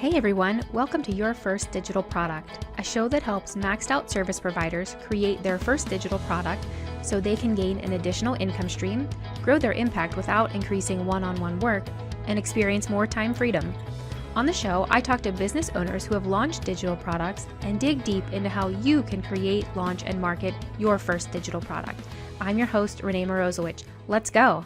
Hey everyone, welcome to Your First Digital Product, a show that helps maxed out service providers create their first digital product so they can gain an additional income stream, grow their impact without increasing one-on-one work, and experience more time freedom. On the show, I talk to business owners who have launched digital products and dig deep into how you can create, launch, and market your first digital product. I'm your host, Renee Morozowicz. Let's go.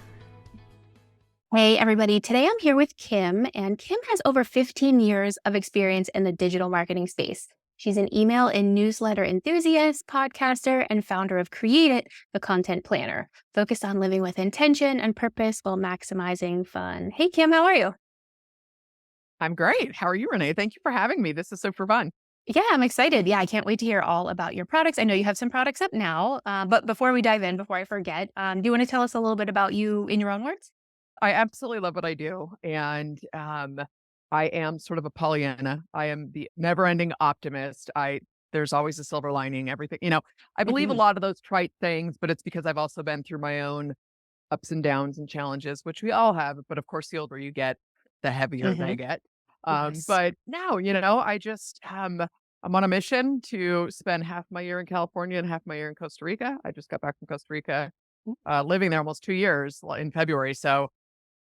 Hey everybody, today I'm here with Kim, and Kim has over 15 years of experience in the digital marketing space. She's an email and newsletter enthusiast, podcaster, and founder of Create It, the content planner, focused on living with intention and purpose while maximizing fun. Hey Kim, how are you? I'm great. How are you, Renee? Thank you for having me. This is super fun. Yeah, I'm excited. Yeah, I can't wait to hear all about your products. I know you have some products up now, but before we dive in, before I forget, do you want to tell us a little bit about you in your own words? I absolutely love what I do. And I am sort of a Pollyanna. I am the never-ending optimist. There's always a silver lining, everything. I believe a Mhm. lot of those trite things, but it's because I've also been through my own ups and downs and challenges, which we all have. But of course, the older you get, the heavier they Mhm. get. Yes. But now, I'm on a mission to spend half my year in California and half my year in Costa Rica. I just got back from Costa Rica, living there almost 2 years in February. So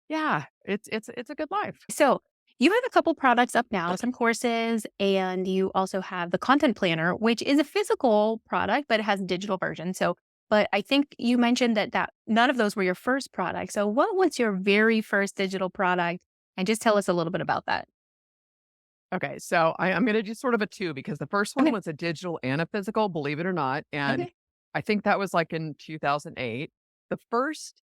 yeah, it's a good life. So you have a couple products up now, some courses, and you also have the content planner, which is a physical product, but it has a digital version. So, but I think you mentioned that none of those were your first product. So what was your very first digital product? And just tell us a little bit about that. Okay, so I'm gonna do sort of a two because the first one Okay. was a digital and a physical, believe it or not. And Okay. I think that was like in 2008. The first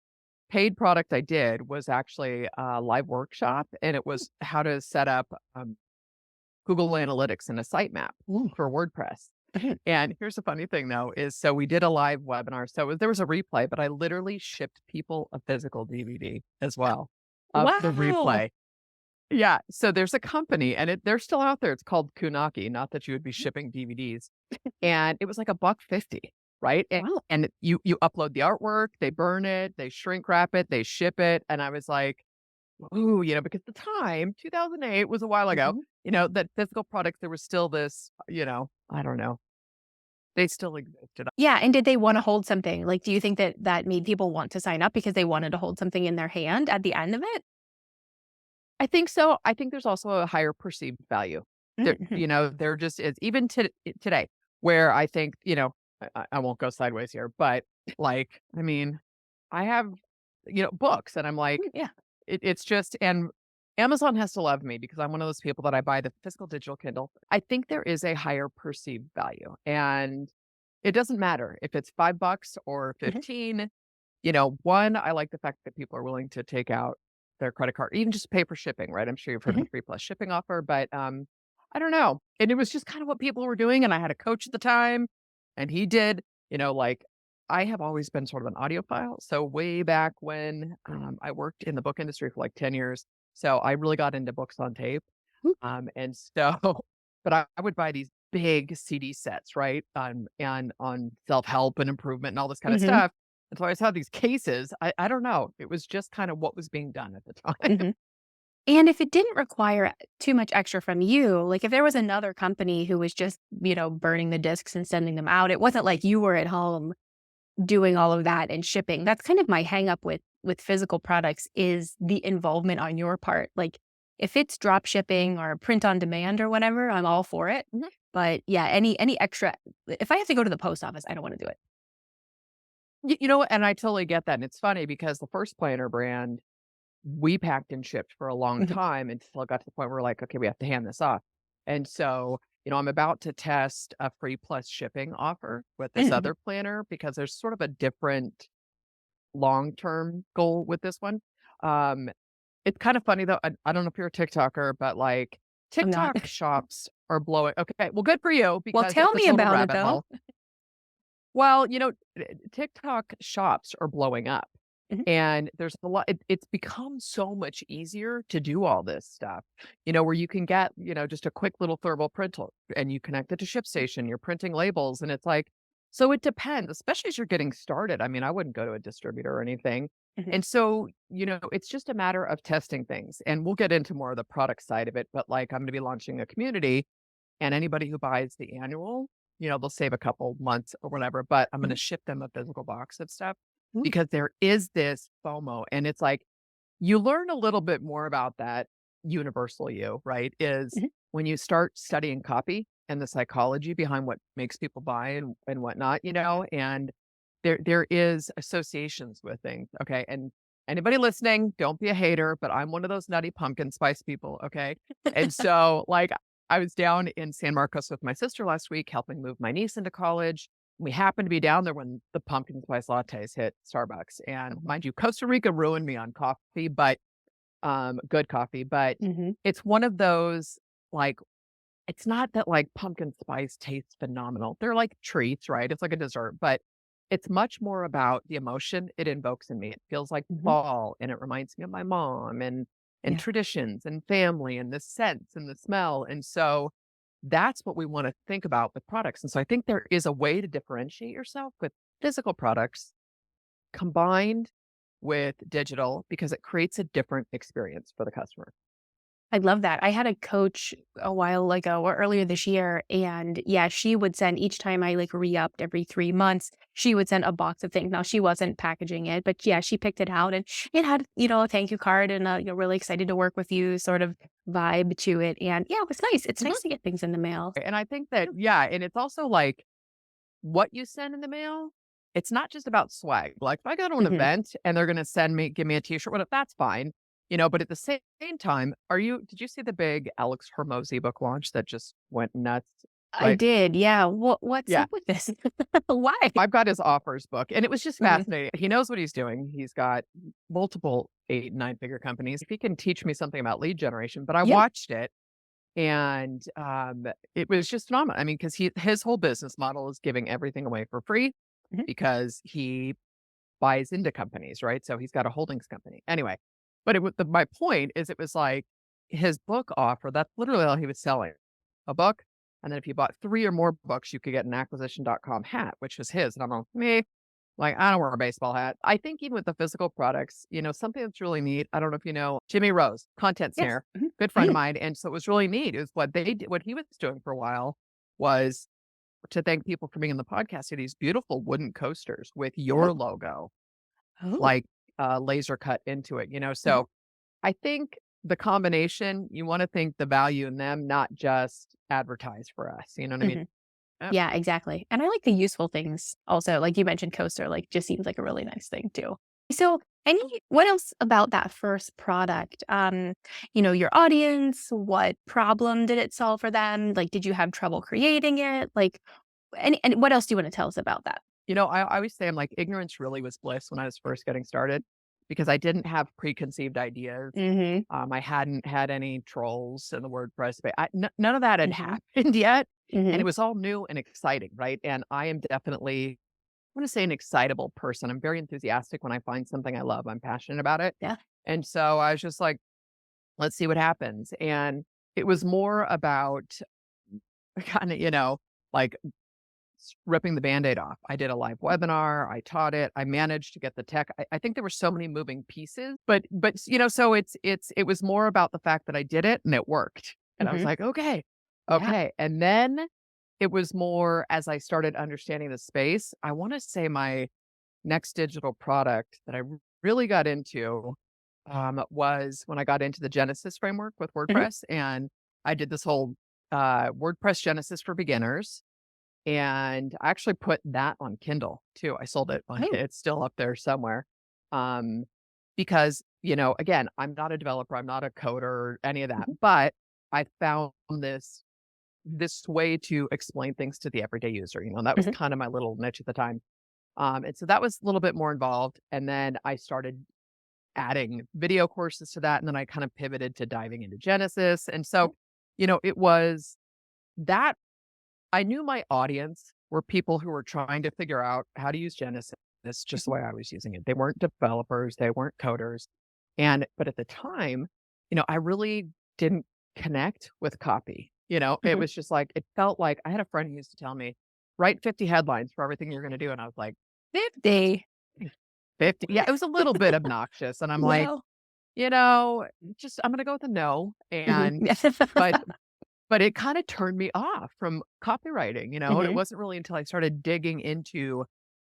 paid product I did was actually a live workshop, and it was how to set up Google Analytics and a sitemap Ooh. for WordPress. Mhm. And here's the funny thing though, is so we did a live webinar. So there was a replay, but I literally shipped people a physical DVD as well of the Wow. replay. Yeah. So there's a company and they're still out there. It's called Kunaki. Not that you would be shipping DVDs. And it was like a buck 50, right? And, Wow. and you upload the artwork, they burn it, they shrink wrap it, they ship it. And I was like, ooh, because the time, 2008 was a while ago, Mhm. that physical products, there was still this, I don't know, they still existed. Yeah. And did they want to hold something? Like, do you think that made people want to sign up because they wanted to hold something in their hand at the end of it? I think so. I think there's also a higher perceived value. Mhm. There just is even today where I think, I won't go sideways here, but like, I mean, I have, books and I'm like, Yeah. it's just, and Amazon has to love me because I'm one of those people that I buy the physical digital Kindle. I think there is a higher perceived value and it doesn't matter if it's $5 or Mhm. 15. One, I like the fact that people are willing to take out their credit card, even just pay for shipping, right? I'm sure you've heard of Mhm. the free plus shipping offer, but I don't know. And it was just kind of what people were doing. And I had a coach at the time, and he did, like I have always been sort of an audiophile. So way back when I worked in the book industry for like 10 years. So I really got into books on tape. And so, but I would buy these big CD sets, right? And on self-help and improvement and all this kind of Mhm. stuff. And so I always had these cases. I don't know. It was just kind of what was being done at the time. Mhm. And if it didn't require too much extra from you, like if there was another company who was just, burning the discs and sending them out, it wasn't like you were at home doing all of that and shipping. That's kind of my hang up with physical products is the involvement on your part. Like if it's drop shipping or print on demand or whatever, I'm all for it. Mhm. But yeah, any extra if I have to go to the post office, I don't want to do it. You know what? And I totally get that. And it's funny because the first planner brand, we packed and shipped for a long Mhm. time until it got to the point where we're like, okay, we have to hand this off. And so, I'm about to test a free plus shipping offer with this Mhm. other planner because there's sort of a different long-term goal with this one. Um, it's kind of funny though. I don't know if you're a TikToker, but like I'm not. TikTok shops are blowing. Okay, well, good for you Well, because tell it's a me total about it rabbit though. hole. Well, TikTok shops are blowing up. Mhm. And there's a lot, it's become so much easier to do all this stuff, where you can get, just a quick little thermal printer and you connect it to ShipStation, you're printing labels. And it's like, so it depends, especially as you're getting started. I mean, I wouldn't go to a distributor or anything. Mhm. And so, it's just a matter of testing things. And we'll get into more of the product side of it. But like, I'm going to be launching a community, and anybody who buys the annual, they'll save a couple months or whatever. But I'm going to Mhm. ship them a physical box of stuff Ooh. because there is this FOMO. And it's like, you learn a little bit more about that universal you, right? Is Mhm. when you start studying copy and the psychology behind what makes people buy and whatnot, and there is associations with things. Okay. And anybody listening, don't be a hater, but I'm one of those nutty pumpkin spice people. Okay. And so like I was down in San Marcos with my sister last week, helping move my niece into college. We happened to be down there when the pumpkin spice lattes hit Starbucks. And mind you, Costa Rica ruined me on coffee, but good coffee. But Mhm. it's one of those like it's not that like pumpkin spice tastes phenomenal. They're like treats, right? It's like a dessert, but it's much more about the emotion it invokes in me. It feels like Mhm. fall and it reminds me of my mom and Yeah. traditions and family and the scents and the smell. And so that's what we want to think about with products. And so I think there is a way to differentiate yourself with physical products combined with digital because it creates a different experience for the customer. I love that. I had a coach a while ago or earlier this year, and yeah, she would send each time I like re-upped every 3 months, she would send a box of things. Now she wasn't packaging it, but yeah, she picked it out and it had, a thank you card and really excited to work with you sort of vibe to it. And yeah, it was nice. It's Mhm. nice to get things in the mail. And I think that, yeah, and it's also like what you send in the mail, it's not just about swag. Like if I go to an Mhm. event and they're gonna give me a t-shirt, what if that's fine. But at the same time, did you see the big Alex Hormozy book launch that just went nuts? I Right. did. Yeah. What's Yeah. up with this? Why? I've got his offers book and it was just Mhm. fascinating. He knows what he's doing. He's got multiple 8, 9-figure companies. If he can teach me something about lead generation, but I Yeah. watched it and it was just phenomenal. I mean, because his whole business model is giving everything away for free Mhm. because he buys into companies, right? So he's got a holdings company. Anyway, but my point is it was like his book offer, that's literally all he was selling. A book. And then if you bought 3 or more books, you could get an acquisition.com hat, which was his. And I'm like, me, like, I don't wear a baseball hat. I think even with the physical products, something that's really neat. I don't know if you know Jimmy Rose, content Yes. snare, Mhm. good friend of Mhm. mine. And so it was really neat is what they did, what he was doing for a while was to thank people for being in the podcast, these beautiful wooden coasters with Oh. your logo, Oh. like laser cut into it, Mhm. So I think the combination, you want to think the value in them, not just advertise for us. You know what I mean? Mhm. Yep. Yeah, exactly. And I like the useful things also, like you mentioned coaster, like just seems like a really nice thing too. So what else about that first product? Your audience, what problem did it solve for them? Like, did you have trouble creating it? Like, and what else do you want to tell us about that? I always say I'm like, ignorance really was bliss when I was first getting started because I didn't have preconceived ideas. Mhm. I hadn't had any trolls in the WordPress space. None of that had Mhm. happened yet. And it Mhm. was all new and exciting, right? And I am definitely, I want to say an excitable person. I'm very enthusiastic when I find something I love. I'm passionate about it. Yeah. And so I was just like, let's see what happens. And it was more about kind of, like ripping the Band-Aid off. I did a live webinar, I taught it, I managed to get the tech. I think there were so many moving pieces, but so it was more about the fact that I did it and it worked. And I was Mhm. like, okay, Yeah. okay. And then it was more as I started understanding the space. I want to say my next digital product that I really got into was when I got into the Genesis framework with Mhm. WordPress, and I did this whole WordPress Genesis for beginners and I actually put that on Kindle too. I sold it on Oh. it's still up there somewhere. Um, because, again, I'm not a developer, I'm not a coder or any of that, Mhm. but I found this way to explain things to the everyday user. That was Mhm. kind of my little niche at the time. And so that was a little bit more involved. And then I started adding video courses to that. And then I kind of pivoted to diving into Genesis. And so, it was that I knew my audience were people who were trying to figure out how to use Genesis just the Mhm. way I was using it. They weren't developers, they weren't coders. But at the time, I really didn't connect with copy. It Mhm. was just like it felt like I had a friend who used to tell me, write 50 headlines for everything you're going to do. And I was like, 50. 50. Yeah, it was a little bit obnoxious. And I'm like, Yeah. you know, just I'm gonna go with a no. Mhm. And but but it kind of turned me off from copywriting, you know. It Mhm. wasn't really until I started digging into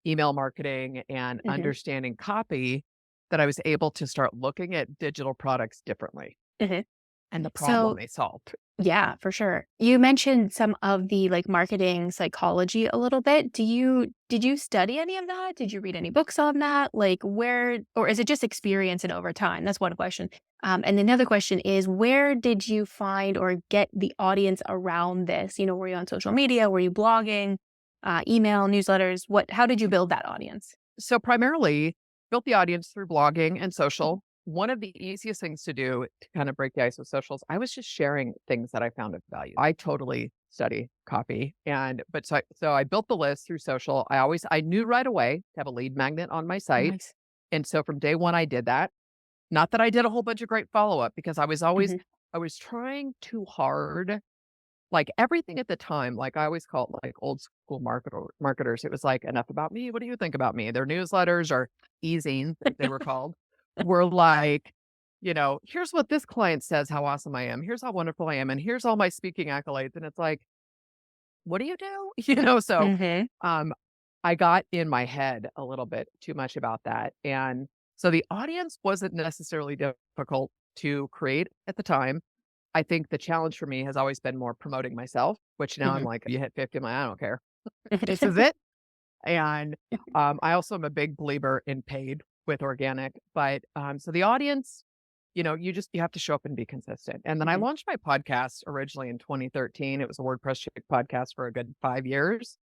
email marketing and Mhm. understanding copy that I was able to start looking at digital products differently Mhm. and the problem So they solved. yeah, for sure. You mentioned some of the, like, marketing psychology a little bit. Did you study any of that? Did you read any books on that? Like, where or is it just experience and over time? That's one question. And another question is, where did you find or get the audience around this? You know, were you on social media? Were you blogging, email, newsletters? How did you build that audience? So primarily built the audience through blogging and social. One of the easiest things to do to kind of break the ice with socials, I was just sharing things that I found of value. I totally study copy so I built the list through social. I knew right away to have a lead magnet on my site. Nice. And so from day one I did that. Not that I did a whole bunch of great follow-up because Mhm. I was trying too hard. Like, everything at the time, like, I always call it, like, old school marketers. It was like, "Enough about me, what do you think about me?" Their newsletters or e-zines, as they were called, were like, you know, "Here's what this client says how awesome I am. Here's how wonderful I am, and here's all my speaking accolades," and it's like, "What do you do?" You know, so, Mhm. um, I got in my head a little bit too much about that, and so the audience wasn't necessarily difficult to create at the time. I think the challenge for me has always been more promoting myself, which now I'm Mhm. like, "You hit 50, I'm like, I don't care. This is it." And, I also am a big believer in paid with organic, but, so the audience, you know, you have to show up and be consistent. And then I Mhm. launched my podcast originally in 2013. It was a WordPress chick podcast for a good 5 years,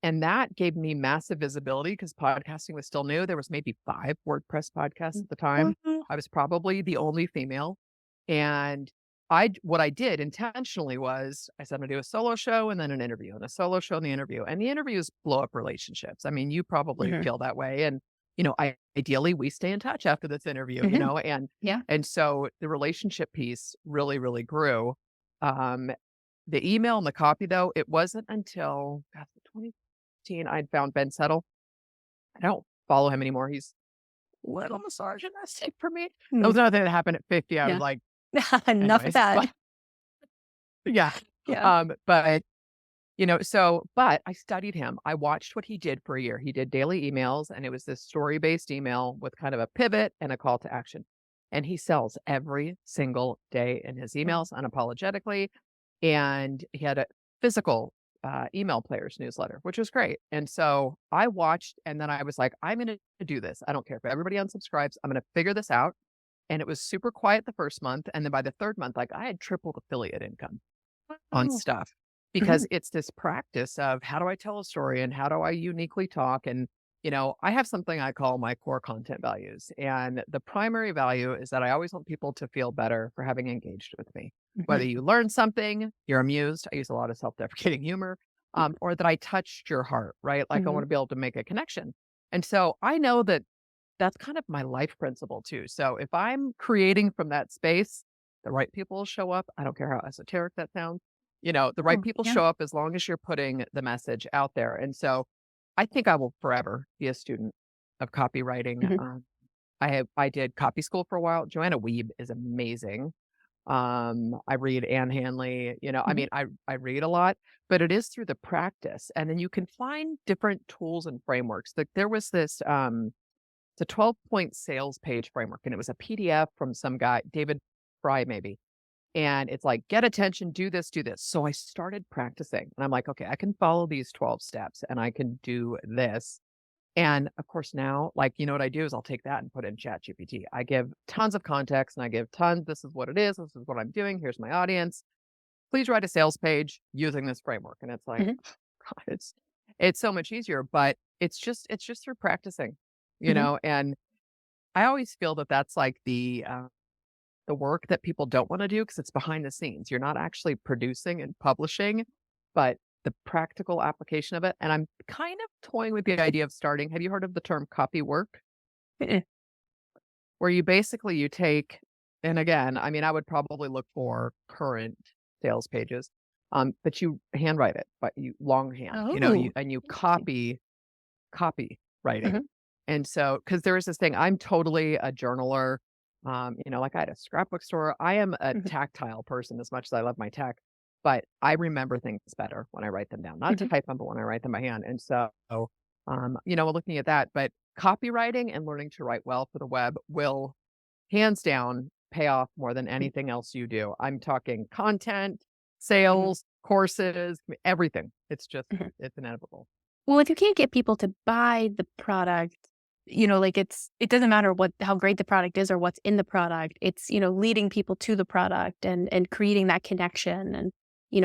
and that gave me massive visibility because podcasting was still new. There was maybe 5 WordPress podcasts at the time. Mhm. I was probably the only female, and what I did intentionally was I said, "I'm gonna do a solo show and then an interview, and a solo show and the interview." And the interviews blow up relationships. I mean, you probably Mhm. feel that way. And, you know, ideally we stay in touch after this interview, you Mhm. know, Yeah. and so the relationship piece really, really grew. Um, the email and the copy though, it wasn't until 2015 I'd found Ben Settle. I don't follow him anymore. He's a little misogynistic for me. That Mm. was another thing that happened at 50. I was Yeah. like, Enough of anyways, but that. yeah. Yeah. But you know, but I studied him. I watched what he did for a year. He did daily emails, and it was this story-based email with kind of a pivot and a call to action. And he sells every single day in his Mhm. emails unapologetically. And he had a physical email players newsletter, which was great. And so I watched, and then I was like, I'm going to do this. I don't care if everybody unsubscribes. I'm going to figure this out. And it was super quiet the first month. And then by the third month, like, I had tripled affiliate income on Oh. stuff because Mhm. it's this practice of how do I tell a story and how do I uniquely talk? And, you know, I have something I call my core content values. And the primary value is that I always want people to feel better for having engaged with me. Whether Mhm. you learn something, you're amused, I use a lot of self deprecating humor, or that I touched your heart, right? Like, I Mhm. want to be able to make a connection. And so I know that that's kind of my life principle too. So if I'm creating from that space, the right people will show up. I don't care how esoteric that sounds. You know, the right Oh, people yeah. show up as long as you're putting the message out there. And so I think I will forever be a student of copywriting. Mhm. I did copy school for a while. Joanna Weeb is amazing. I read Ann Hanley, you know, I Mhm. mean, I read a lot, but it is through the practice. And then you can find different tools and frameworks. Like, there was this it's a 12-point sales page framework, and it was a PDF from some guy, David Fry maybe. And it's like, get attention, do this, do this. So I started practicing, and I'm like, okay, I can follow these 12 steps and I can do this. And of course, now, like, you know what I do is I'll take that and put in Chat GPT. I give tons of context and I give tons. This is what it is. This is what I'm doing. Here's my audience. Please write a sales page using this framework. And it's like, Mhm. God, it's so much easier, but it's just through practicing, you Mhm. know, and I always feel that that's like the work that people don't wanna do because it's behind the scenes. You're not actually producing and publishing, but the practical application of it, and I'm kind of toying with the idea of starting, have you heard of the term copy work? Mm-mm. Where you take, and again, I mean, I would probably look for current sales pages, but you handwrite it, but you longhand, you know, Oh, you interesting. copywriting. Mhm. And so, because there is this thing, I'm totally a journaler. Like I had a scrapbook store. I am a Mhm, tactile person as much as I love my tech, but I remember things better when I write them down, not mhm, type them, but when I write them by hand. And so, looking at that, but copywriting and learning to write well for the web will hands down pay off more than mhm, anything else you do. I'm talking content, mhm, sales, courses, everything. mhm. It's inevitable. Well, if you can't get people to buy the product, like it doesn't matter how great the product is or what's in the product. It's, leading people to the product and creating that connection and,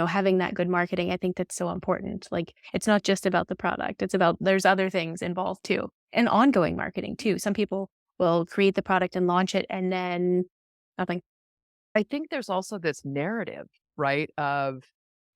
having that good marketing. I think that's so important. Like it's not just about the product. There's other things involved too. And ongoing marketing too. Some people will create the product and launch it and then nothing. I think there's also this narrative, right?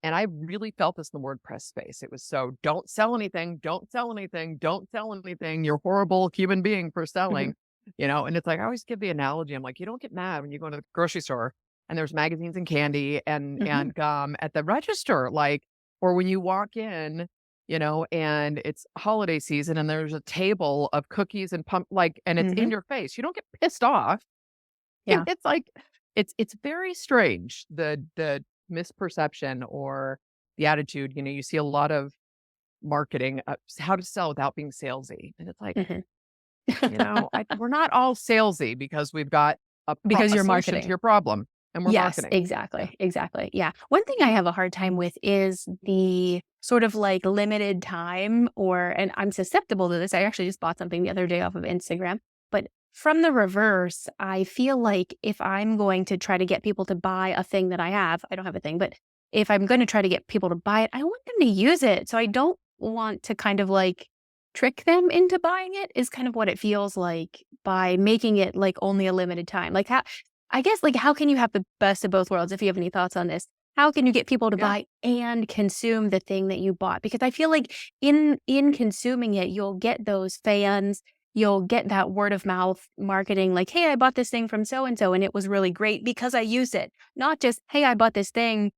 And I really felt this in the WordPress space. It was so don't sell anything, don't sell anything, don't sell anything. You're a horrible human being for Mhm, selling, and it's like, I always give the analogy. I'm like, you don't get mad when you go to the grocery store and there's magazines and candy mhm, and gum at the register, like, or when you walk in, and it's holiday season and there's a table of cookies and and it's in mhm. your face. You don't get pissed off. Yeah. It's like it's very strange, the misperception or the attitude, you see a lot of marketing, how to sell without being salesy, and it's like, Mhm. we're not all salesy because we've got Because a you're solution to marketing. your problem, and we're Yes, marketing. Yeah. exactly, exactly, yeah. One thing I have a hard time with is the sort of, like, limited time and I'm susceptible to this, I actually just bought something the other day off of Instagram, but from the reverse, I feel like if I'm going to try to get people to buy a thing that I don't have a thing, but if I'm gonna try to get people to buy it, I want them to use it, so I don't want to kind of, like, trick them into buying it is kind of what it feels like by making it, like, only a limited time, like, I guess, like, how can you have the best of both worlds, if you have any thoughts on this? How can you get people to Yeah. buy and consume the thing that you bought? Because I feel like in consuming it, you'll get those fans, you'll get that word of mouth marketing, like, "Hey, I bought this thing from so and so, and it was really great because I used it." Not just, "Hey, I bought this thing,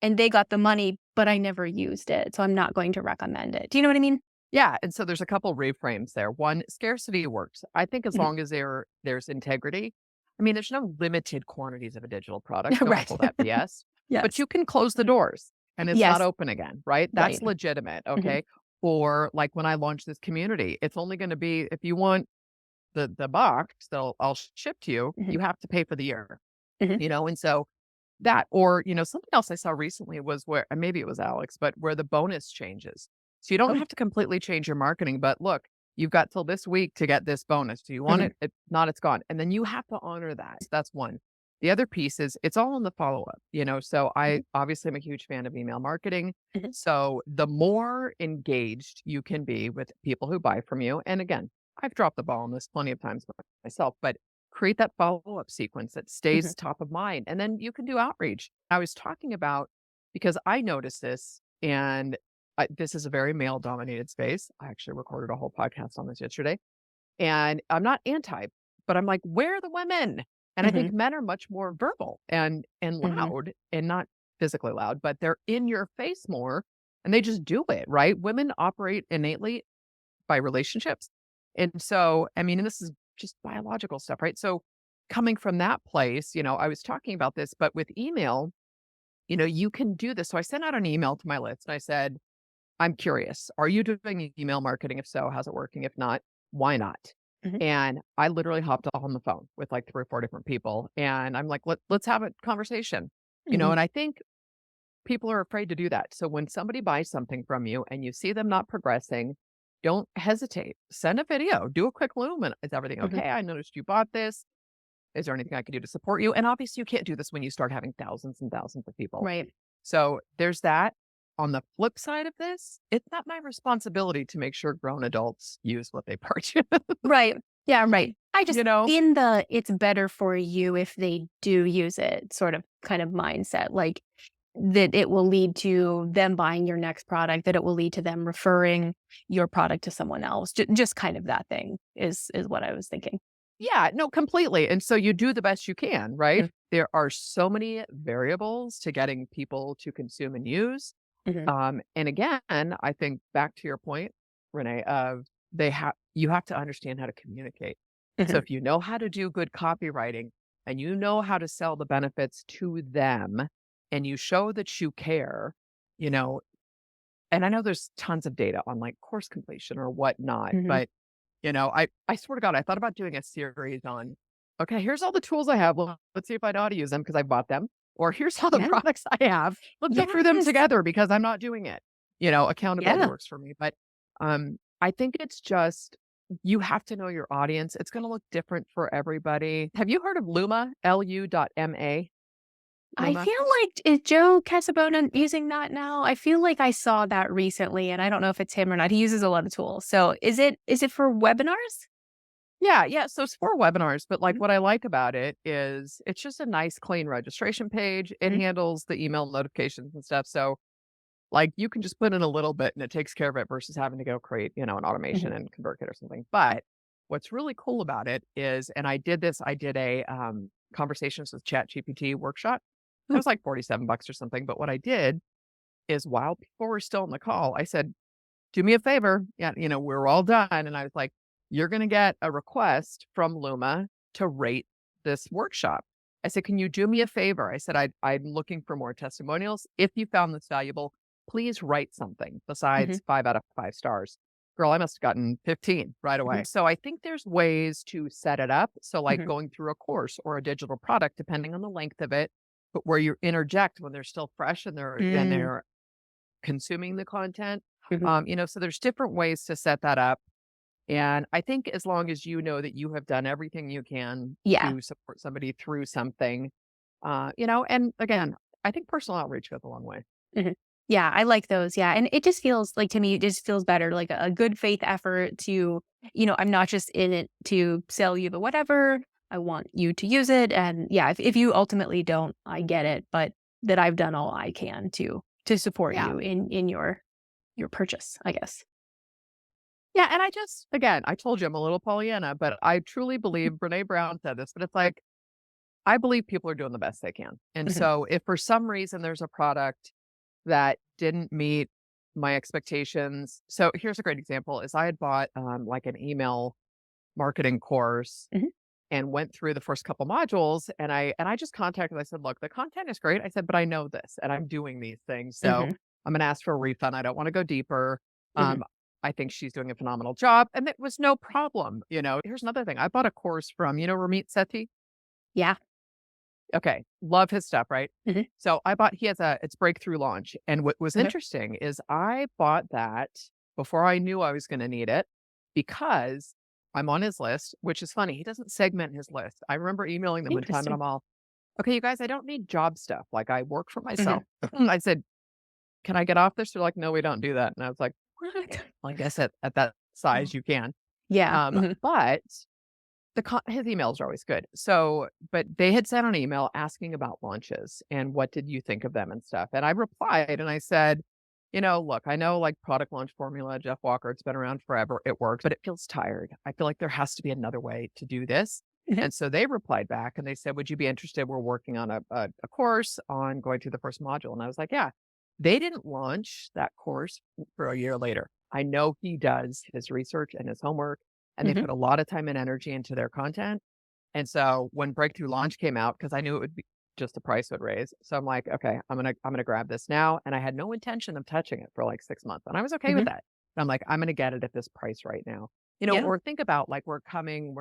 and they got the money, but I never used it, so I'm not going to recommend it." Do you know what I mean? Yeah, and so there's a couple reframes there. One, scarcity works. I think as Mhm. long as there's integrity. I mean, there's no limited quantities of a digital product. Don't Right. pull that BS. But Yes. you can close the doors and it's not Yes. open again, right? Right. That's legitimate, Mhm. okay? Or like when I launched this community, it's only going to be if you want the box that I'll ship to you, Mhm. you have to pay for the year, Mhm. and so that, or, something else I saw recently was where, and maybe it was Alex, but where the bonus changes. So you don't Oh. have to completely change your marketing, but look, you've got till this week to get this bonus. Do you want Mhm. it? If not, it's gone. And then you have to honor that. So that's one. The other piece is it's all in the follow up, So I Mhm. obviously am a huge fan of email marketing. Mhm. So the more engaged you can be with people who buy from you, and again, I've dropped the ball on this plenty of times myself, but create that follow-up sequence that Mhm. stays top of mind, and then you can do outreach. I was talking about because I noticed this, and this is a very male-dominated space. I actually recorded a whole podcast on this yesterday, and I'm not anti, but I'm like, "Where are the women?" And I Mhm. think men are much more verbal and Mhm. loud, and not physically loud, but they're in your face more, and they just do it, right? Women operate innately by relationships. And so, I mean, and this is just biological stuff, right? So, coming from that place, I was talking about this, but with email, you can do this. So, I sent out an email to my list and I said, I'm curious, are you doing email marketing? If so, how's it working? If not, why not? Mhm. And I literally hopped on the phone with like 3 or 4 different people. And I'm like, let's have a conversation, Mhm. and I think people are afraid to do that. So when somebody buys something from you and you see them not progressing, don't hesitate. Send a video, do a quick loom. And is everything Mhm. okay? I noticed you bought this. Is there anything I can do to support you? And obviously, you can't do this when you start having thousands and thousands of people. Right. So there's that. On the flip side of this, it's not my responsibility to make sure grown adults use what they purchase. Right. Yeah, right. I just you know? in the "it's better for you if they do use it" sort of kind of mindset, like, that it will lead to them buying your next product, that it will lead to them referring your product to someone else. Just kind of that thing is what I was thinking. Yeah, no, completely. And so you do the best you can, right? Mm, There are so many variables to getting people to consume and use. mhm, And again, I think back to your point, Renee, of you have to understand how to communicate. So Mhm. if you know how to do good copywriting and you know how to sell the benefits to them and you show that you care, you know, and I know there's tons of data on like course completion or whatnot, Mhm. but I swear to God, I thought about doing a series on, okay, here's all the tools I have. Well, let's see if I know how to use them because I bought them. Or here's all the Yeah. products I have. Let's go through them Yes. together because I'm not doing it. Accountability Yeah. works for me. But I think it's just you have to know your audience. It's going to look different for everybody. Have you heard of Luma? Lu.ma? I Luma? feel like is Joe Casabona using that now? I feel like I saw that recently, and I don't know if it's him or not. He uses a lot of tools. So is it for webinars? Yeah, yeah. So it's for webinars, but like Mhm. what I like about it is it's just a nice, clean registration page. It Mhm. handles the email notifications and stuff. So like you can just put in a little bit and it takes care of it versus having to go create, an automation Mhm. and ConvertKit or something. But what's really cool about it is, and I did a conversations with Chat GPT workshop. It Ooh. was like 47 bucks or something. But what I did is while people were still in the call, I said, do me a favor. Yeah, we're all done. And I was like, you're going to get a request from Luma to rate this workshop. I said, can you do me a favor? I said, I'm looking for more testimonials. If you found this valuable, please write something Mhm. besides 5 out of 5 stars. Girl, I must have gotten 15 right away. Mhm. So I think there's ways to set it up. So like Mhm. going through a course or a digital product, depending on the length of it, but where you interject when they're still fresh and Mm. they're consuming the content. Mhm. So there's different ways to set that up. And I think as long as you know that you have done everything you can Yeah. to support somebody through something, and again, I think personal outreach goes a long way. Mhm. Yeah, I like those, yeah, and it just feels like to me, it just feels better, like a good faith effort to I'm not just in it to sell you the whatever, I want you to use it, and yeah, if you ultimately don't, I get it, but that I've done all I can to support Yeah. you in your purchase, I guess. Yeah. And again, I told you I'm a little Pollyanna, but I truly believe Brene Brown said this, but it's like, I believe people are doing the best they can. And Mhm. so if for some reason there's a product that didn't meet my expectations. So here's a great example is I had bought like an email marketing course Mhm. and went through the first couple modules and I just contacted, I said, look, the content is great. I said, but I know this and I'm doing these things. So Mhm. I'm gonna ask for a refund. I don't want to go deeper. Mhm. Um, I think she's doing a phenomenal job. And it was no problem. Here's another thing. I bought a course from, Ramit Sethi. Yeah. Okay, love his stuff, right? Mhm. So he has it's breakthrough launch. And what was Okay. interesting is I bought that before I knew I was going to need it because I'm on his list, which is funny. He doesn't segment his list. I remember emailing them one time and Interesting. I'm all, okay, you guys, I don't need job stuff. Like I work for Mhm. myself. I said, can I get off this? They're like, no, we don't do that. And I was like, what? Well, I guess at that Oh. size you can. Yeah. Mhm. But his emails are always good. So, but they had sent an email asking about launches and what did you think of them and stuff. And I replied and I said, look, I know like product launch formula, Jeff Walker, it's been around forever. It works, but it feels tired. I feel like there has to be another way to do this. Mhm. And so they replied back and they said, would you be interested? We're working on a course on going through the first module. And I was like, yeah, they didn't launch that course for a year later. I know he does his research and his homework and they Mhm. put a lot of time and energy into their content. And so when Breakthrough Launch came out, because I knew it would be just the price would raise. So I'm like, okay, I'm gonna grab this now. And I had no intention of touching it for like 6 months. And I was okay with Mhm. that. And I'm like, I'm gonna get it at this price right now. Yeah. Or think about like we're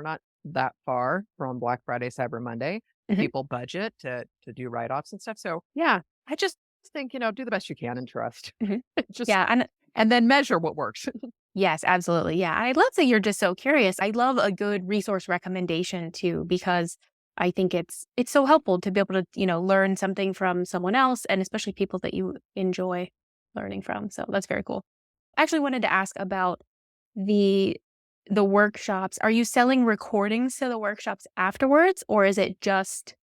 not that far from Black Friday, Cyber Monday. Mhm. People budget to do write-offs and stuff. So yeah, I just think, do the best you can and trust. Mhm. Just Yeah, and and then measure what works. yes, absolutely. Yeah. I love that you're just so curious. I love a good resource recommendation too, because I think it's so helpful to be able to, learn something from someone else and especially people that you enjoy learning from. So that's very cool. I actually wanted to ask about the the workshops. Are you selling recordings to the workshops afterwards, or is it just